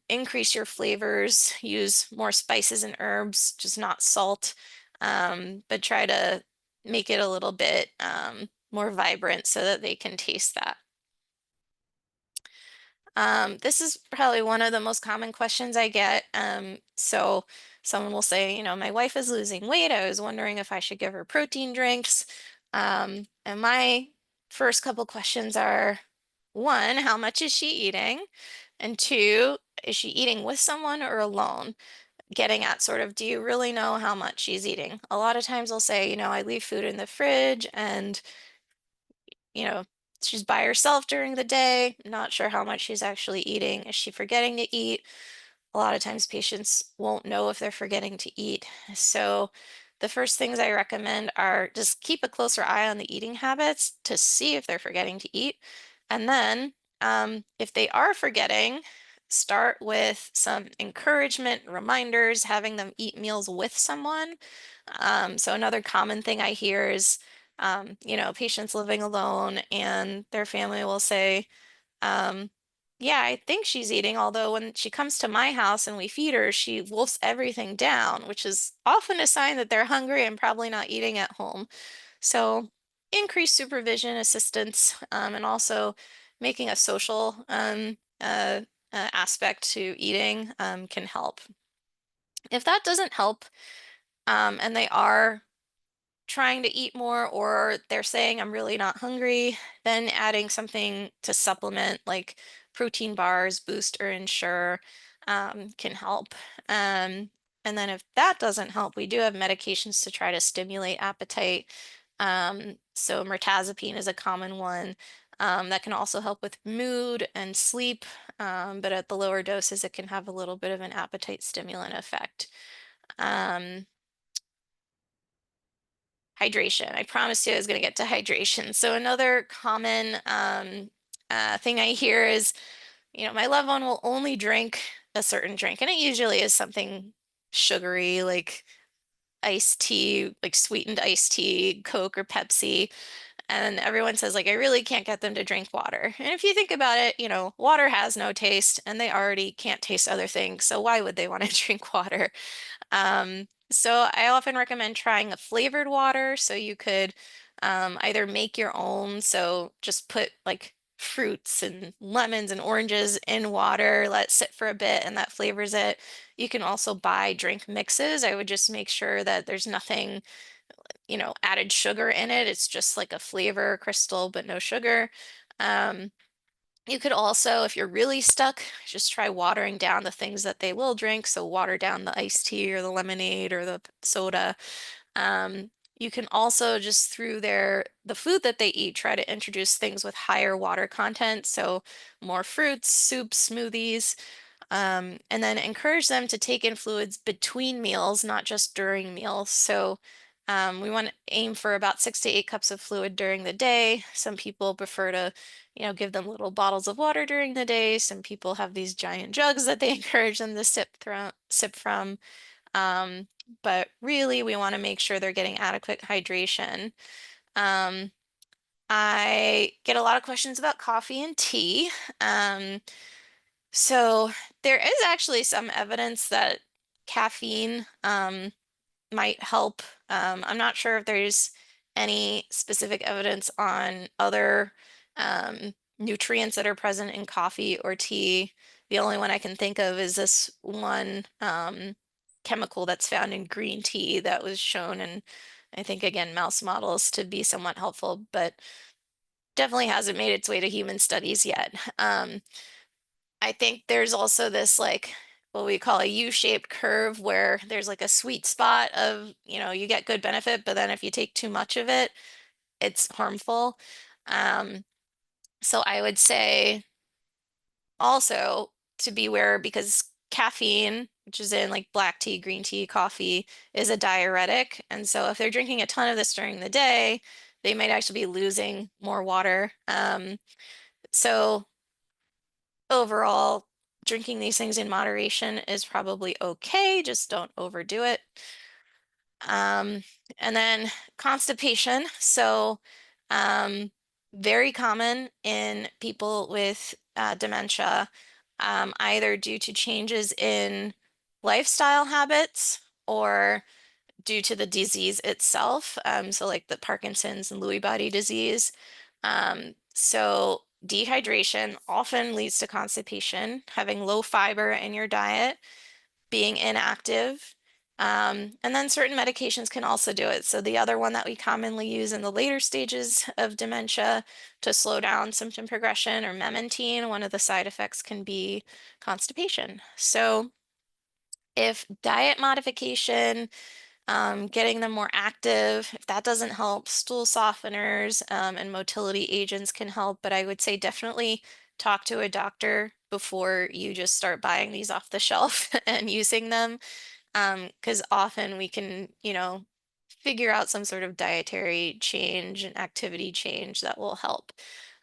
increase your flavors, use more spices and herbs, just not salt, but try to make it a little bit more vibrant so that they can taste that. This is probably one of the most common questions I get. So someone will say, my wife is losing weight. I was wondering if I should give her protein drinks. And my first couple questions are, one, how much is she eating? And two, is she eating with someone or alone? Getting at sort of, do you really know how much she's eating? A lot of times they'll say, I leave food in the fridge and you know, she's by herself during the day, not sure how much she's actually eating. Is she forgetting to eat? A lot of times patients won't know if they're forgetting to eat. So the first things I recommend are just keep a closer eye on the eating habits to see if they're forgetting to eat. And then if they are forgetting, start with some encouragement, reminders, having them eat meals with someone. So another common thing I hear is, patients living alone and their family will say, um, yeah, I think she's eating, although when she comes to my house and we feed her, she wolfs everything down, which is often a sign that they're hungry and probably not eating at home. So increased supervision, assistance, and also making a social aspect to eating can help. If that doesn't help, and they are trying to eat more or they're saying I'm really not hungry, then adding something to supplement like protein bars, Boost or Ensure can help. And then if that doesn't help, we do have medications to try to stimulate appetite. So mirtazapine is a common one that can also help with mood and sleep, but at the lower doses, it can have a little bit of an appetite stimulant effect. Um, Hydration. I promised you I was going to get to hydration. So another common thing I hear is, my loved one will only drink a certain drink, and it usually is something sugary, like iced tea, like sweetened iced tea, Coke or Pepsi. And everyone says, like, I really can't get them to drink water. And if you think about it, water has no taste and they already can't taste other things. So why would they want to drink water? So I often recommend trying a flavored water. So you could either make your own. So just put like fruits and lemons and oranges in water, let it sit for a bit, and that flavors it. You can also buy drink mixes. I would just make sure that there's nothing, added sugar in it. It's just like a flavor crystal, but no sugar. Um, you could also, if you're really stuck, just try watering down the things that they will drink. So water down the iced tea or the lemonade or the soda. Um, you can also just through the food that they eat, try to introduce things with higher water content. So more fruits, soups, smoothies. And then encourage them to take in fluids between meals, not just during meals. So we want to aim for about 6 to 8 cups of fluid during the day. Some people prefer to, give them little bottles of water during the day. Some people have these giant jugs that they encourage them to sip from. Um, but really, we want to make sure they're getting adequate hydration. Um, I get a lot of questions about coffee and tea. Um, so there is actually some evidence that caffeine might help. I'm not sure if there's any specific evidence on other nutrients that are present in coffee or tea. The only one I can think of is this one chemical that's found in green tea that was shown in, I think, again, mouse models to be somewhat helpful, but definitely hasn't made its way to human studies yet. I think there's also this like what we call a U-shaped curve where there's like a sweet spot of, you get good benefit, but then if you take too much of it, it's harmful. Um, so I would say also to beware because caffeine, which is in like black tea, green tea, coffee, is a diuretic. And so if they're drinking a ton of this during the day, they might actually be losing more water. So overall, drinking these things in moderation is probably okay, just don't overdo it. Um, and then constipation. So, um, very common in people with dementia, either due to changes in lifestyle habits or due to the disease itself. So like the Parkinson's and Lewy body disease. So dehydration often leads to constipation, having low fiber in your diet, being inactive. And then certain medications can also do it. So the other one that we commonly use in the later stages of dementia to slow down symptom progression or memantine, one of the side effects can be constipation. So if diet modification, getting them more active. If that doesn't help, stool softeners and motility agents can help, but I would say definitely talk to a doctor before you just start buying these off the shelf and using them. Because often we can, figure out some sort of dietary change and activity change that will help.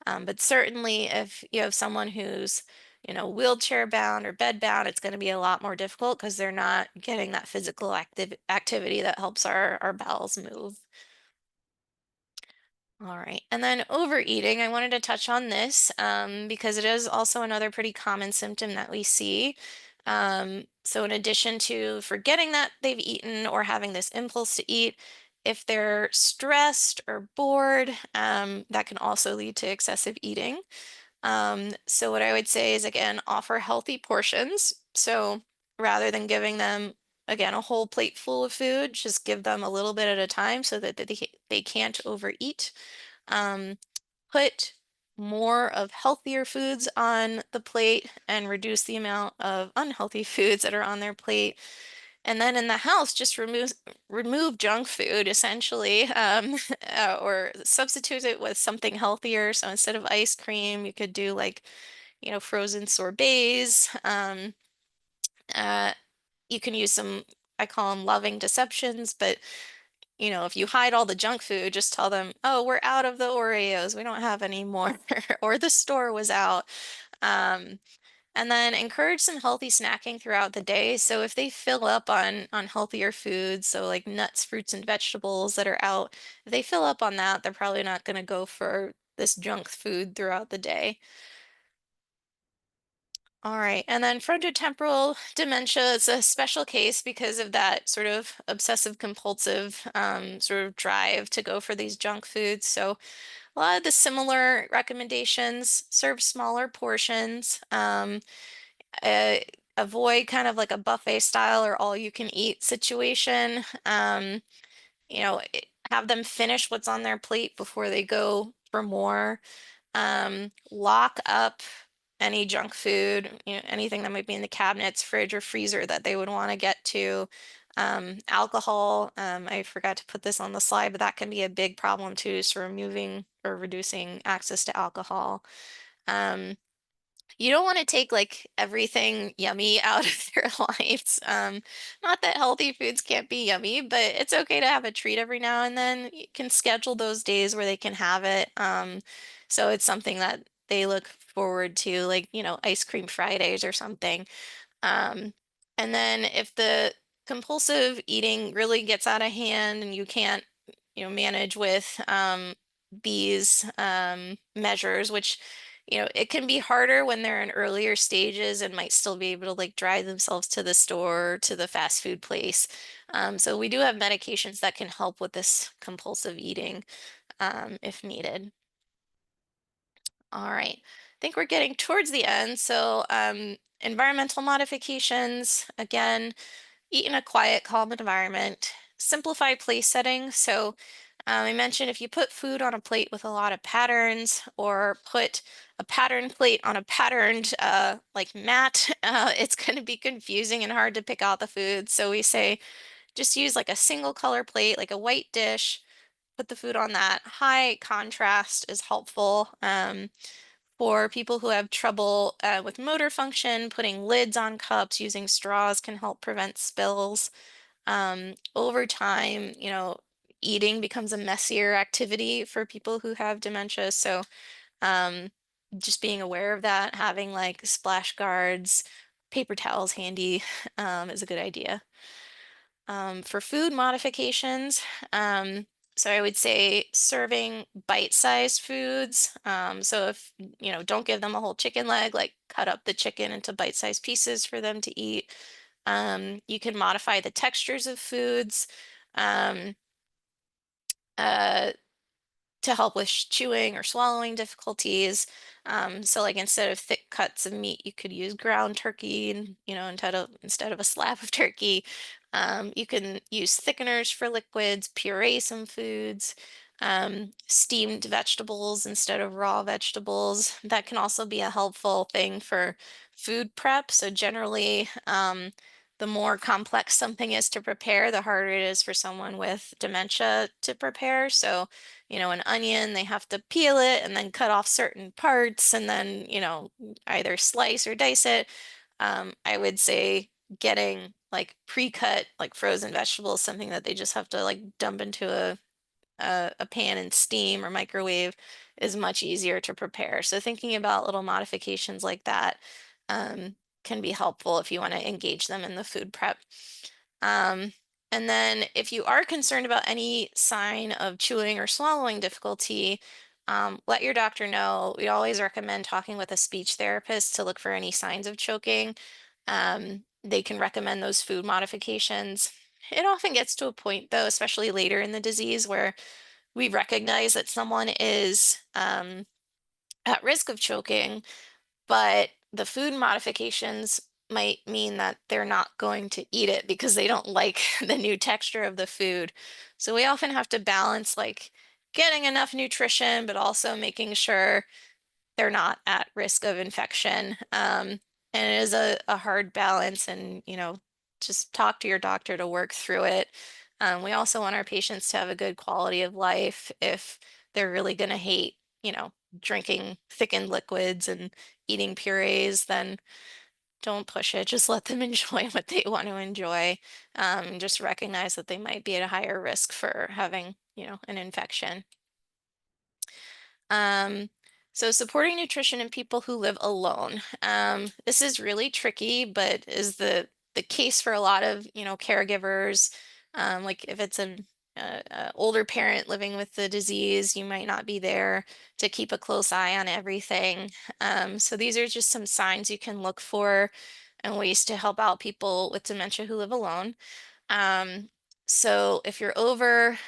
But certainly if you have someone who's, wheelchair bound or bed bound, it's going to be a lot more difficult because they're not getting that physical activity that helps our bowels move. All right. And then overeating, I wanted to touch on this because it is also another pretty common symptom that we see. So in addition to forgetting that they've eaten or having this impulse to eat, if they're stressed or bored, that can also lead to excessive eating. So what I would say is again, offer healthy portions. So rather than giving them again a whole plate full of food, just give them a little bit at a time so that they can't overeat. Um, Put more of healthier foods on the plate and reduce the amount of unhealthy foods that are on their plate. And then in the house, just remove junk food essentially, or substitute it with something healthier. So instead of ice cream, you could do like, frozen sorbets. Uh, you can use some, I call them loving deceptions, but if you hide all the junk food, just tell them, oh, we're out of the Oreos. We don't have any more, or the store was out. Um, and then encourage some healthy snacking throughout the day. So if they fill up on healthier foods, so like nuts, fruits, and vegetables that are out, if they fill up on that, they're probably not going to go for this junk food throughout the day. All right. And then frontotemporal dementia is a special case because of that sort of obsessive compulsive sort of drive to go for these junk foods. So a lot of the similar recommendations: serve smaller portions, uh, avoid kind of like a buffet style or all you can eat situation. Have them finish what's on their plate before they go for more. Lock up any junk food, anything that might be in the cabinets, fridge, or freezer that they would want to get to. Alcohol, I forgot to put this on the slide, but that can be a big problem too, so removing or reducing access to alcohol. Um, you don't want to take like everything yummy out of their lives. Not that healthy foods can't be yummy, but it's okay to have a treat every now and then. You can schedule those days where they can have it. So it's something that they look forward to, like, ice cream Fridays or something. Um, and then if the compulsive eating really gets out of hand and you can't, manage with these measures, which, it can be harder when they're in earlier stages and might still be able to like drive themselves to the store, or to the fast food place. So we do have medications that can help with this compulsive eating if needed. All right. I think we're getting towards the end. So, environmental modifications, again, eat in a quiet, calm environment. Simplify place setting. So, I mentioned if you put food on a plate with a lot of patterns, or put a pattern plate on a patterned like mat, it's going to be confusing and hard to pick out the food. So we say just use like a single color plate, like a white dish. Put the food on that. High contrast is helpful. For people who have trouble with motor function, putting lids on cups, using straws can help prevent spills. Over time, eating becomes a messier activity for people who have dementia. So, um, just being aware of that, having like splash guards, paper towels handy, is a good idea. For food modifications, so I would say serving bite-sized foods. So if, don't give them a whole chicken leg, like cut up the chicken into bite-sized pieces for them to eat. You can modify the textures of foods. Um, uh, to help with chewing or swallowing difficulties. So like instead of thick cuts of meat, you could use ground turkey, and instead of a slab of turkey. You can use thickeners for liquids, puree some foods, steamed vegetables instead of raw vegetables. That can also be a helpful thing for food prep. So generally, the more complex something is to prepare, the harder it is for someone with dementia to prepare. So, an onion, they have to peel it and then cut off certain parts, and then, either slice or dice it. I would say getting like pre-cut, like frozen vegetables, something that they just have to like dump into a pan and steam or microwave, is much easier to prepare. So thinking about little modifications like that um, can be helpful if you want to engage them in the food prep. Um, and then if you are concerned about any sign of chewing or swallowing difficulty, let your doctor know. We always recommend talking with a speech therapist to look for any signs of choking. They can recommend those food modifications. It often gets to a point, though, especially later in the disease, where we recognize that someone is at risk of choking, but the food modifications might mean that they're not going to eat it because they don't like the new texture of the food. So we often have to balance like getting enough nutrition, but also making sure they're not at risk of infection. And it is a hard balance, and just talk to your doctor to work through it. We also want our patients to have a good quality of life. If they're really going to hate, drinking thickened liquids and eating purees, then don't push it. Just let them enjoy what they want to enjoy. Just recognize that they might be at a higher risk for having, an infection. Um, so supporting nutrition in people who live alone. This is really tricky, but is the case for a lot of, caregivers. Like if it's a older parent living with the disease, you might not be there to keep a close eye on everything. So these are just some signs you can look for and ways to help out people with dementia who live alone. Um, so if you're over,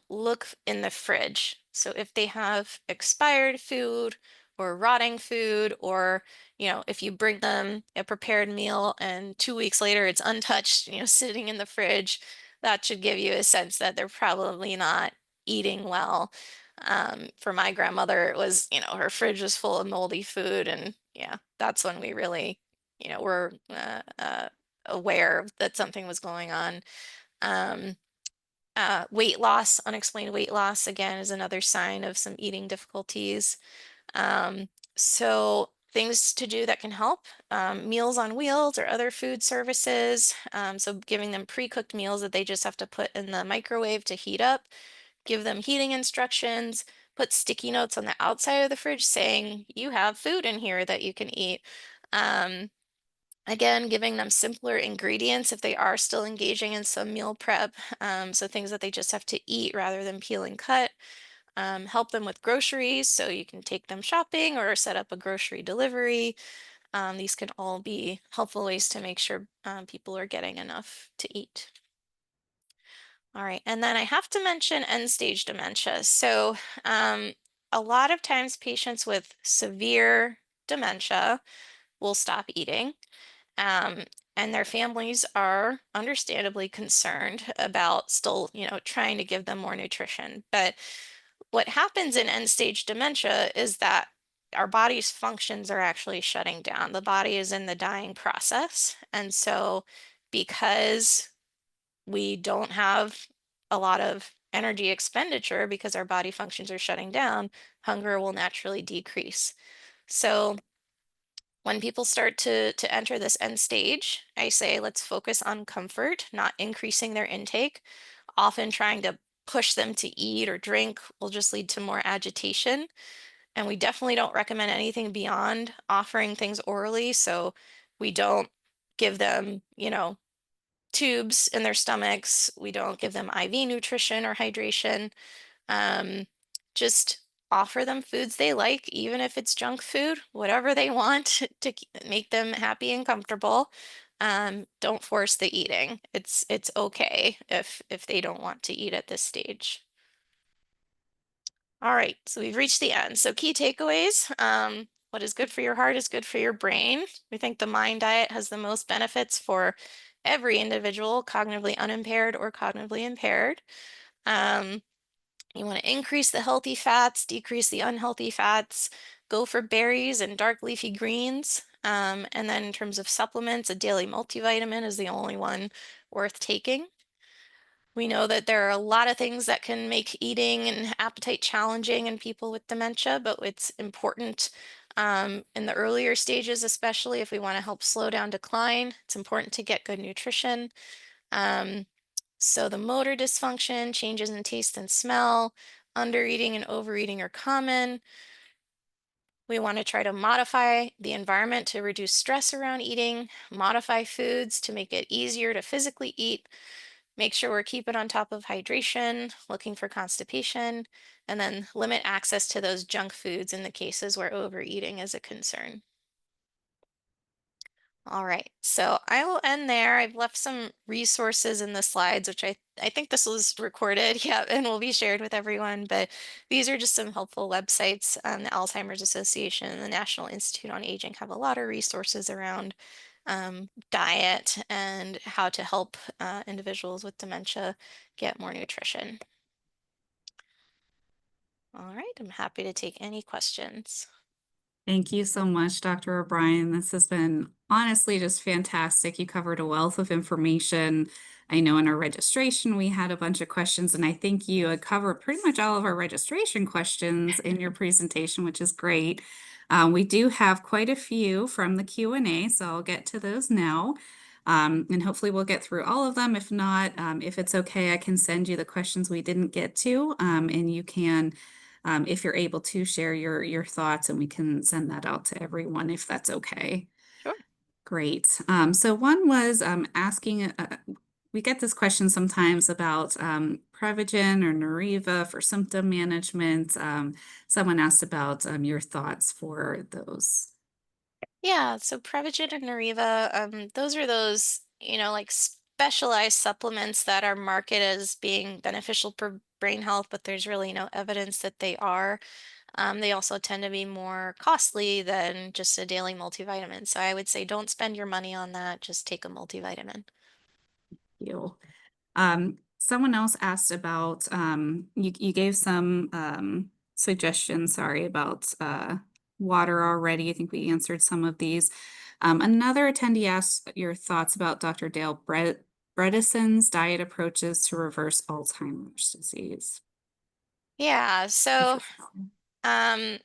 look in the fridge. So if they have expired food or rotting food, or, if you bring them a prepared meal and 2 weeks later it's untouched, sitting in the fridge, that should give you a sense that they're probably not eating well. For my grandmother, it was, her fridge was full of moldy food, and yeah, that's when we really, were aware that something was going on. Um, Weight loss, unexplained weight loss, again, is another sign of some eating difficulties. Um, so things to do that can help, meals on wheels or other food services. So giving them pre-cooked meals that they just have to put in the microwave to heat up, give them heating instructions, put sticky notes on the outside of the fridge saying you have food in here that you can eat. Um, Again, giving them simpler ingredients if they are still engaging in some meal prep. So things that they just have to eat rather than peel and cut. Help them with groceries so you can take them shopping or set up a grocery delivery. These can all be helpful ways to make sure people are getting enough to eat. All right, and then I have to mention end stage dementia. So a lot of times patients with severe dementia will stop eating. Um, and their families are understandably concerned about still, trying to give them more nutrition. But what happens in end stage dementia is that our body's functions are actually shutting down. The body is in the dying process. And so, because we don't have a lot of energy expenditure because our body functions are shutting down, hunger will naturally decrease. So, when people start to enter this end stage, I say let's focus on comfort, not increasing their intake. Often trying to push them to eat or drink will just lead to more agitation. And we definitely don't recommend anything beyond offering things orally. So we don't give them, tubes in their stomachs. We don't give them IV nutrition or hydration. Um, just offer them foods they like, even if it's junk food, whatever they want to make them happy and comfortable. Don't force the eating. It's okay if they don't want to eat at this stage. All right, so we've reached the end. So key takeaways. What is good for your heart is good for your brain. We think the mind diet has the most benefits for every individual, cognitively unimpaired or cognitively impaired. Um, You want to increase the healthy fats, decrease the unhealthy fats, go for berries and dark leafy greens. And then in terms of supplements, a daily multivitamin is the only one worth taking. We know that there are a lot of things that can make eating and appetite challenging in people with dementia, but it's important in the earlier stages, especially if we want to help slow down decline. It's important to get good nutrition. Um, so the motor dysfunction, changes in taste and smell, undereating and overeating are common. We want to try to modify the environment to reduce stress around eating, modify foods to make it easier to physically eat, make sure we're keeping on top of hydration, looking for constipation, and then limit access to those junk foods in the cases where overeating is a concern. All right, so I will end there. I've left some resources in the slides, which I think this was recorded, yeah, and will be shared with everyone. But these are just some helpful websites. The Alzheimer's Association and the National Institute on Aging have a lot of resources around diet and how to help individuals with dementia get more nutrition. All right, I'm happy to take any questions. Thank you so much, Dr. O'Brien. This has been honestly just fantastic. You covered a wealth of information. I know in our registration we had a bunch of questions, and I think you had covered pretty much all of our registration questions in your presentation, which is great. We do have quite a few from the Q&A, so I'll get to those now. And hopefully we'll get through all of them. If not, if it's okay, I can send you the questions we didn't get to, and you can if you're able to share your thoughts, and we can send that out to everyone if that's okay. Sure. Great. So one was asking, we get this question sometimes about Prevagen or Neuriva for symptom management. Someone asked about your thoughts for those. Yeah, so Prevagen and Neuriva, those are those, like specialized supplements that are marketed as being beneficial for brain health, but there's really no evidence that they are. They also tend to be more costly than just a daily multivitamin. So I would say don't spend your money on that. Just take a multivitamin. You. Someone else asked about, you gave some suggestions, sorry, about water already. I think we answered some of these. Another attendee asked your thoughts about Dr. Dale Bredesen's diet approaches to reverse Alzheimer's disease. Yeah, If so you're familiar. um,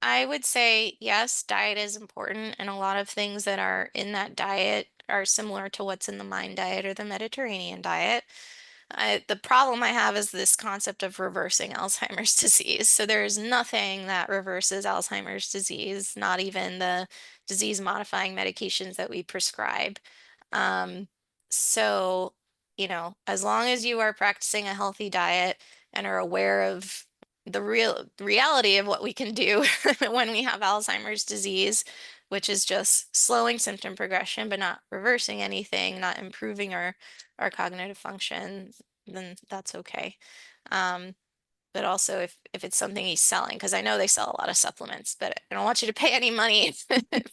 I would say yes, diet is important, and a lot of things that are in that diet are similar to what's in the Mind diet or the Mediterranean diet. The problem I have is this concept of reversing Alzheimer's disease. So there is nothing that reverses Alzheimer's disease, not even the disease-modifying medications that we prescribe. Um, so, as long as you are practicing a healthy diet and are aware of the real reality of what we can do when we have Alzheimer's disease, which is just slowing symptom progression, but not reversing anything, not improving our cognitive function, then that's okay. Um, but also if it's something he's selling, because I know they sell a lot of supplements, but I don't want you to pay any money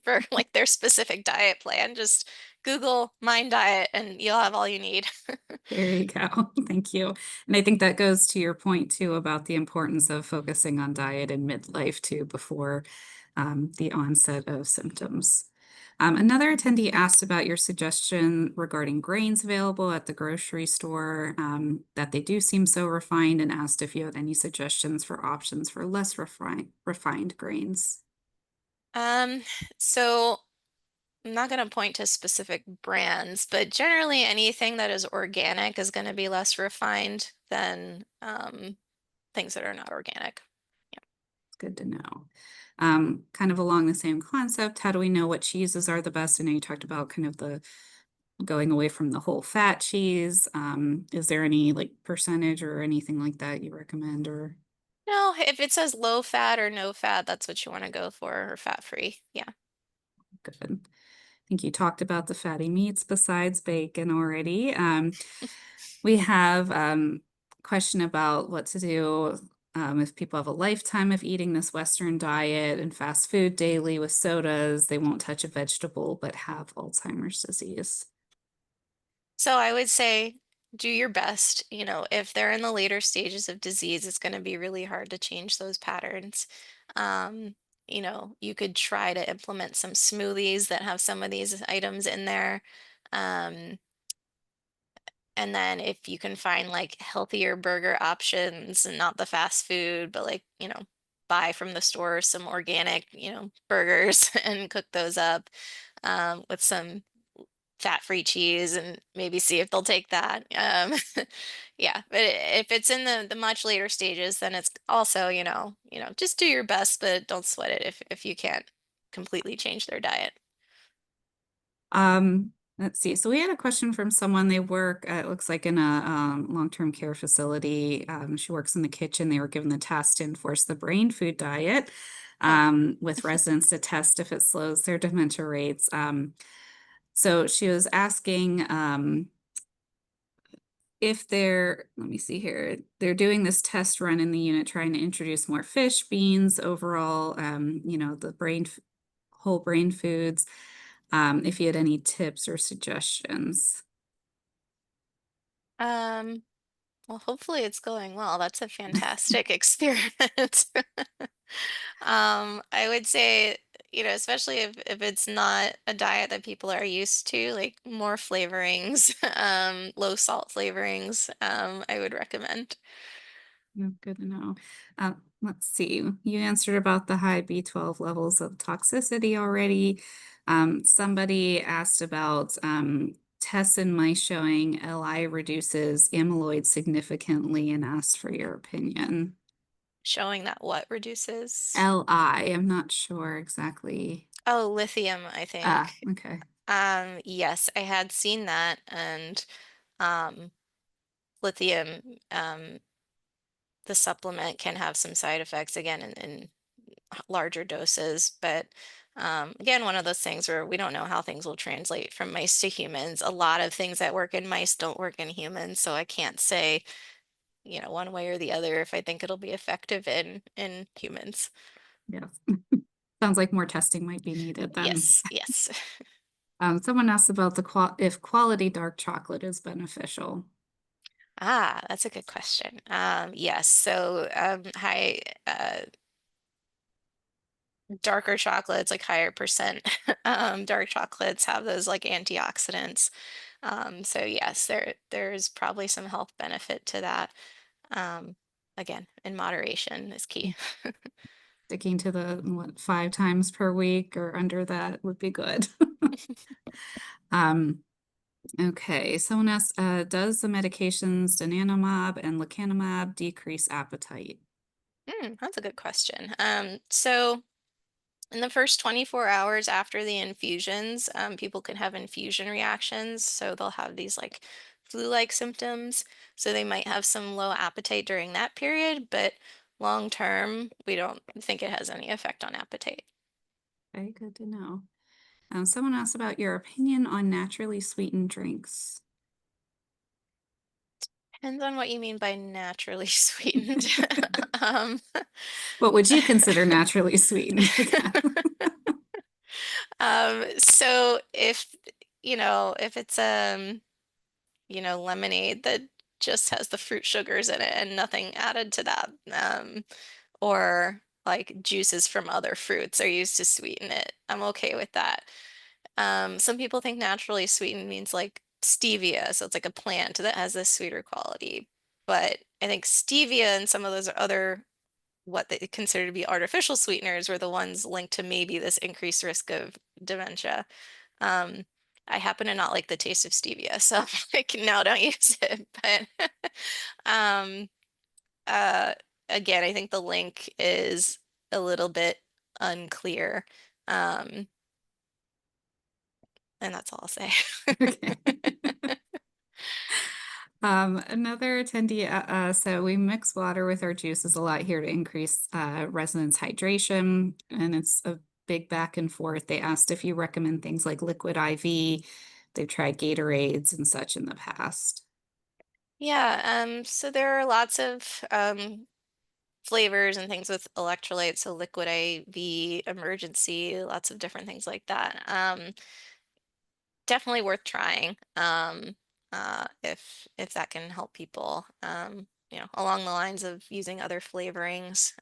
for like their specific diet plan. Just Google Mind Diet and you'll have all you need. There you go. Thank you. And I think that goes to your point too about the importance of focusing on diet in midlife too before the onset of symptoms. Another attendee asked about your suggestion regarding grains available at the grocery store, that they do seem so refined, and asked if you had any suggestions for options for less refined grains. Um, so I'm not going to point to specific brands, but generally anything that is organic is going to be less refined than things that are not organic. Good to know. Kind of along the same concept, how do we know what cheeses are the best? I know you talked about kind of the going away from the whole fat cheese. Is there any like percentage or anything like that you recommend or No, if it says low fat or no fat, that's what you want to go for, or fat free. Yeah. good? I think you talked about the fatty meats besides bacon already. We have question about what to do if people have a lifetime of eating this Western diet and fast food daily with sodas, they won't touch a vegetable but have Alzheimer's disease. So I would say do your best. If they're in the later stages of disease, it's going to be really hard to change those patterns. Um, you could try to implement some smoothies that have some of these items in there. Um, and then if you can find like healthier burger options and not the fast food, but like, buy from the store some organic, burgers and cook those up with some fat-free cheese and maybe see if they'll take that. Yeah, but if it's in the much later stages, then it's also, just do your best, but don't sweat it if you can't completely change their diet. Let's see. So we had a question from someone. They work, it looks like in a long-term care facility. She works in the kitchen. They were given the task to enforce the brain food diet Oh, with residents to test if it slows their dementia rates. So she was asking if let me see here, they're doing this test run in the unit, trying to introduce more fish, beans, overall, the whole brain foods. If you had any tips or suggestions. well, hopefully it's going well. That's a fantastic experiment. I would say, especially if it's not a diet that people are used to, like more flavorings, low salt flavorings, I would recommend. Good to know. Let's see. You answered about the high B12 levels of toxicity already. Somebody asked about tests in mice showing LI reduces amyloid significantly and asked for your opinion. Showing that what reduces? LI, I'm not sure exactly. Oh, lithium, I Ah, think. okay. Yes, I had seen that, and um, lithium, the supplement can have some side effects again in larger doses, but again, one of those things where we don't know how things will translate from mice to humans. A lot of things that work in mice don't work in humans, so I can't say, one way or the other if I think it'll be effective in humans. Yes. Sounds like more testing might be needed then. Yes, yes. Someone asked about if quality dark chocolate is beneficial. Ah, that's a good question. Yes, so high darker chocolates, like higher percent dark chocolates have those like antioxidants. So yes, there's probably some health benefit to that. Um, Again, in moderation is key. Sticking to the what, 5 times per week or under that would be good. Um, okay, someone asked, does the medications donanemab and lecanemab decrease appetite? That's a good question. So in the first 24 hours after the infusions, people can have infusion reactions. So they'll have these like flu-like symptoms. So they might have some low appetite during that period, but long term, we don't think it has any effect on appetite. Okay, good to know. Someone asked about your opinion on naturally sweetened drinks. Depends on what you mean by naturally sweetened. Um, What would you consider naturally sweetened? I guess. so if it's lemonade that just has the fruit sugars in it and nothing added to that, or like juices from other fruits are used to sweeten it, I'm okay with that. Some people think naturally sweetened means like stevia, so it's like a plant that has this sweeter quality. But I think stevia and some of those other what they consider to be artificial sweeteners were the ones linked to maybe this increased risk of dementia. Um, I happen to not like the taste of stevia, so I'm like, no, don't use it. But um, uh, again, I think the link is a little bit unclear. Um, and that's all I'll say. Okay. Another attendee, so we mix water with our juices a lot here to increase residents' hydration, and it's a big back and forth. They asked if you recommend things like liquid IV. They've tried Gatorades and such in the past. Yeah, so there are lots of flavors and things with electrolytes, so liquid IV, emergency, lots of different things like that. Definitely worth trying. If that can help people, along the lines of using other flavorings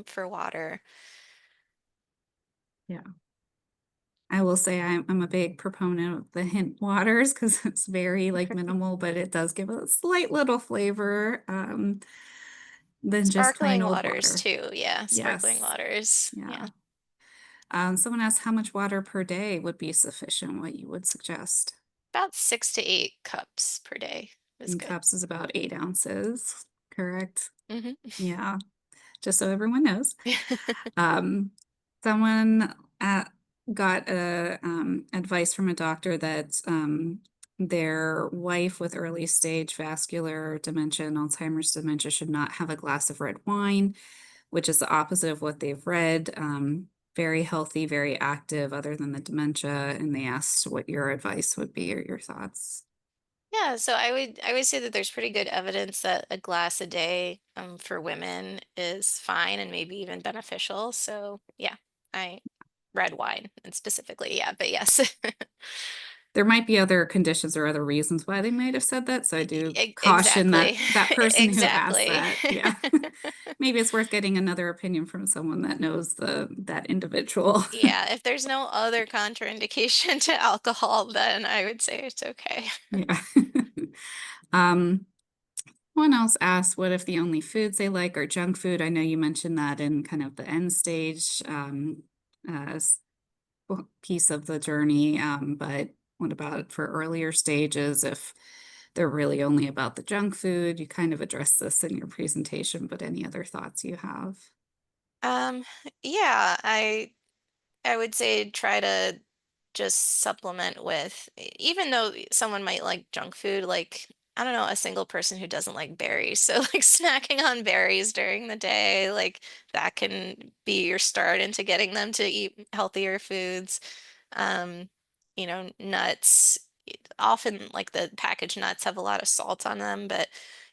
for water. Yeah. I will say I'm a big proponent of the hint waters because it's very like minimal, but it does give a slight little flavor than just plain Sparkling old waters water. too, yeah, sparkling Yes. waters, Yeah. yeah. Someone asked how much water per day would be sufficient, what you would suggest. About 6 to 8 cups per day is In good. cups is about 8 ounces, correct? Hmm. Yeah, just so everyone knows. Um, someone got advice from a doctor that their wife with early stage vascular dementia and Alzheimer's dementia should not have a glass of red wine, which is the opposite of what they've read. Very healthy, very active, other than the dementia. And they asked what your advice would be or your thoughts. Yeah, so I would say that there's pretty good evidence that a glass a day for women is fine and maybe even beneficial. So yeah, I red wine and specifically, yeah, but yes. There might be other conditions or other reasons why they might have said that. So I do caution Exactly. that person who asked Exactly. that. Yeah. Maybe it's worth getting another opinion from someone that knows that individual. Yeah, if there's no other contraindication to alcohol, then I would say it's okay. Yeah. Um, One else asked, what if the only foods they like are junk food? I know you mentioned that in kind of the end stage uh, piece of the journey, but what about for earlier stages if they're really only about the junk food? You kind of addressed this in your presentation, but any other thoughts you have? Um, yeah, I would say try to just supplement with, even though someone might like junk food, like, I don't know, a single person who doesn't like berries. So like snacking on berries during the day, like that can be your start into getting them to eat healthier foods. Um, nuts, often like the packaged nuts have a lot of salt on them, but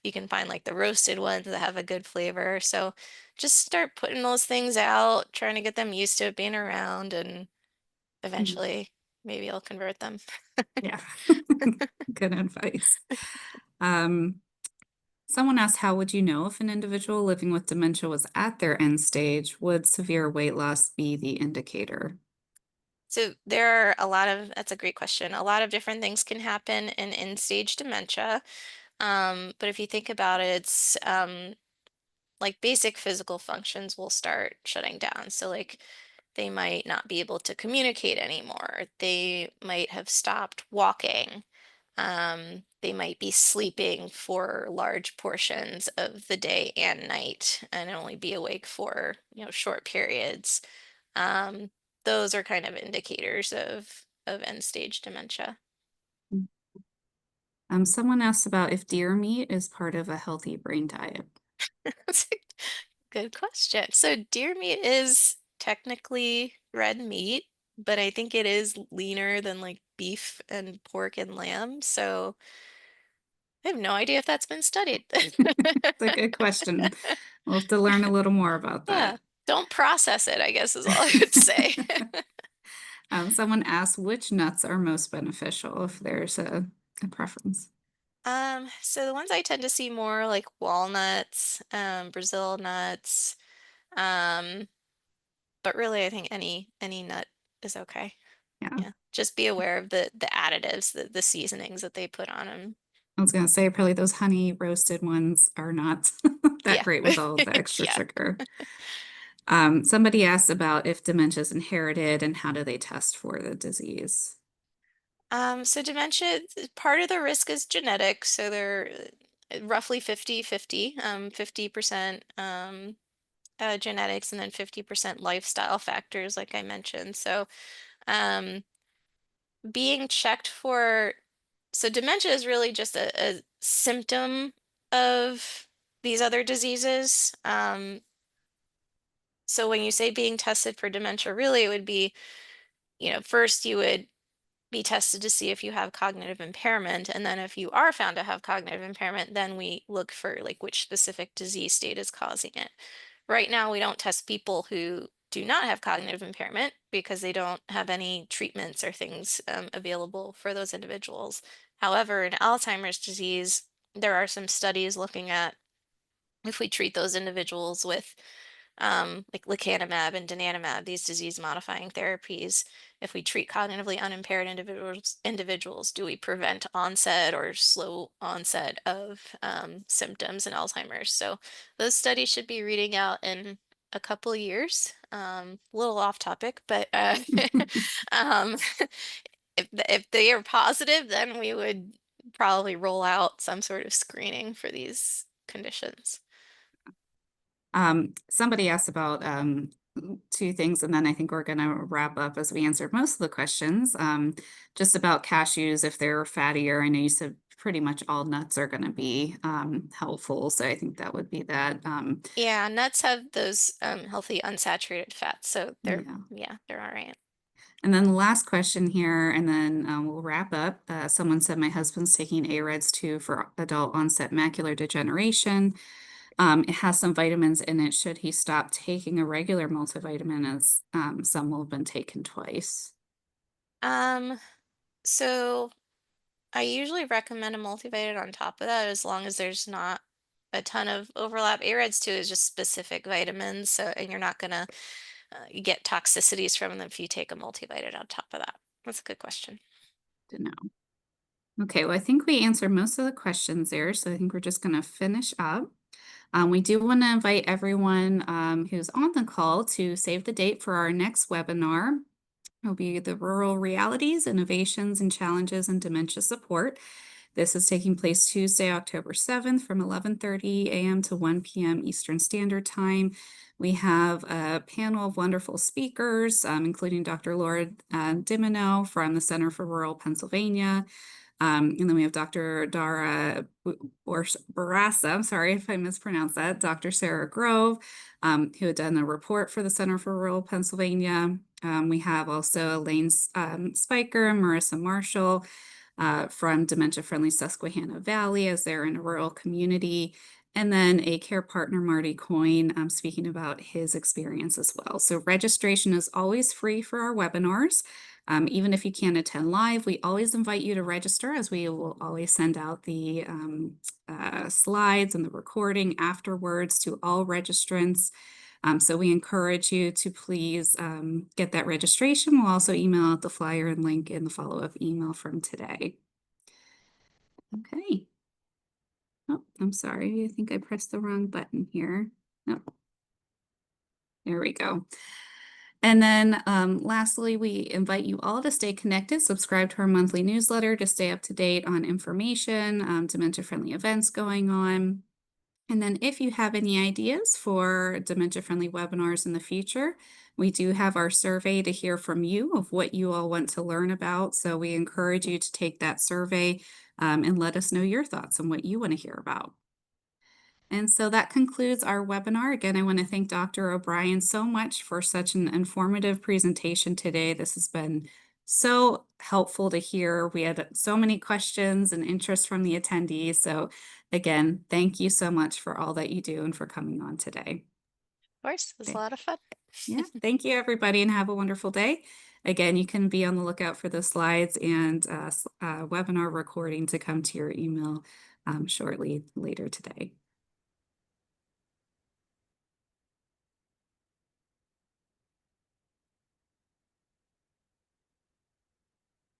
you can find like the roasted ones that have a good flavor. So just start putting those things out, trying to get them used to it being around, and Mhm. eventually maybe I'll convert them. Yeah, good advice. Um, Someone asked, how would you know if an individual living with dementia was at their end stage? Would severe weight loss be the indicator? So that's a great question. A lot of different things can happen in end-stage dementia. But if you think about it, it's like basic physical functions will start shutting down. So like they might not be able to communicate anymore. They might have stopped walking. They might be sleeping for large portions of the day and night and only be awake for, short periods. Um, those are kind of indicators of end stage dementia. Someone asked about if deer meat is part of a healthy brain diet. That's a good question. So deer meat is technically red meat, but I think it is leaner than like beef and pork and lamb. So I have no idea if that's been studied. It's a good question. We'll have to learn a little more about Yeah. that. Don't process it, I guess is all I would say. Someone asked which nuts are most beneficial if there's a preference. So the ones I tend to see more like walnuts, Brazil nuts, um, but really I think any nut is okay. Yeah, Yeah. Just be aware of the additives, the seasonings that they put on them. I was gonna say probably those honey roasted ones are not that Yeah. great with all the extra Yeah. sugar. Somebody asked about if dementia is inherited and how do they test for the disease? So dementia, part of the risk is genetic, so they're roughly 50-50, 50% genetics and then 50% lifestyle factors, like I mentioned. So um, being checked for, so dementia is really just a symptom of these other diseases. So when you say being tested for dementia, really it would be, first you would be tested to see if you have cognitive impairment. And then if you are found to have cognitive impairment, then we look for like which specific disease state is causing it. Right now, we don't test people who do not have cognitive impairment because they don't have any treatments or things available for those individuals. However, in Alzheimer's disease, there are some studies looking at if we treat those individuals with like lecanemab and donanemab, these disease-modifying therapies, if we treat cognitively unimpaired individuals, do we prevent onset or slow onset of symptoms in Alzheimer's? So those studies should be reading out in a couple of years. A little off topic, but um, if they are positive, then we would probably roll out some sort of screening for these conditions. Somebody asked about two things, and then I think we're going to wrap up as we answered most of the questions. Just about cashews, if they're fattier. I know you said pretty much all nuts are going to be helpful, so I think that would be that. Yeah, nuts have those healthy unsaturated fats, so Yeah. they're all right. And then the last question here, and then we'll wrap up. Someone said, my husband's taking AREDS too for adult onset macular degeneration. It has some vitamins in it. Should he stop taking a regular multivitamin as some will have been taken twice? Um, So I usually recommend a multivitamin on top of that as long as there's not a ton of overlap. AREDS too is just specific vitamins, so and you're not gonna you get toxicities from them if you take a multivitamin on top of that. That's a good question. To know. Okay, well, I think we answered most of the questions there, so I think we're just going to finish up. We do want to invite everyone who's on the call to save the date for our next webinar. It'll be the Rural Realities, Innovations, and Challenges in Dementia Support. This is taking place Tuesday, October 7th from 11:30 a.m. to 1 p.m. Eastern Standard Time. We have a panel of wonderful speakers, including Dr. Laura Dimino from the Center for Rural Pennsylvania. And then we have Dr. Dara Barassa, I'm sorry if I mispronounced that, Dr. Sarah Grove, who had done a report for the Center for Rural Pennsylvania. We have also Elaine Spiker and Marissa Marshall from Dementia Friendly Susquehanna Valley, as they're in a rural community. And then a care partner, Marty Coyne, speaking about his experience as well. So registration is always free for our webinars. Even if you can't attend live, we always invite you to register, as we will always send out the slides and the recording afterwards to all registrants. So we encourage you to please get that registration. We'll also email out the flyer and link in the follow-up email from today. Okay. Oh, I'm sorry. I think I pressed the wrong button here. No. There we go. And then lastly, we invite you all to stay connected, subscribe to our monthly newsletter to stay up to date on information, dementia-friendly events going on. And then if you have any ideas for dementia-friendly webinars in the future, we do have our survey to hear from you of what you all want to learn about. So we encourage you to take that survey and let us know your thoughts on what you want to hear about. And so that concludes our webinar. Again, I want to thank Dr. O'Brien so much for such an informative presentation today. This has been so helpful to hear. We had so many questions and interest from the attendees. So again, thank you so much for all that you do and for coming on today. Of course, it was a Okay. lot of fun. Yeah, thank you everybody and have a wonderful day. Again, you can be on the lookout for the slides and webinar recording to come to your email shortly later today.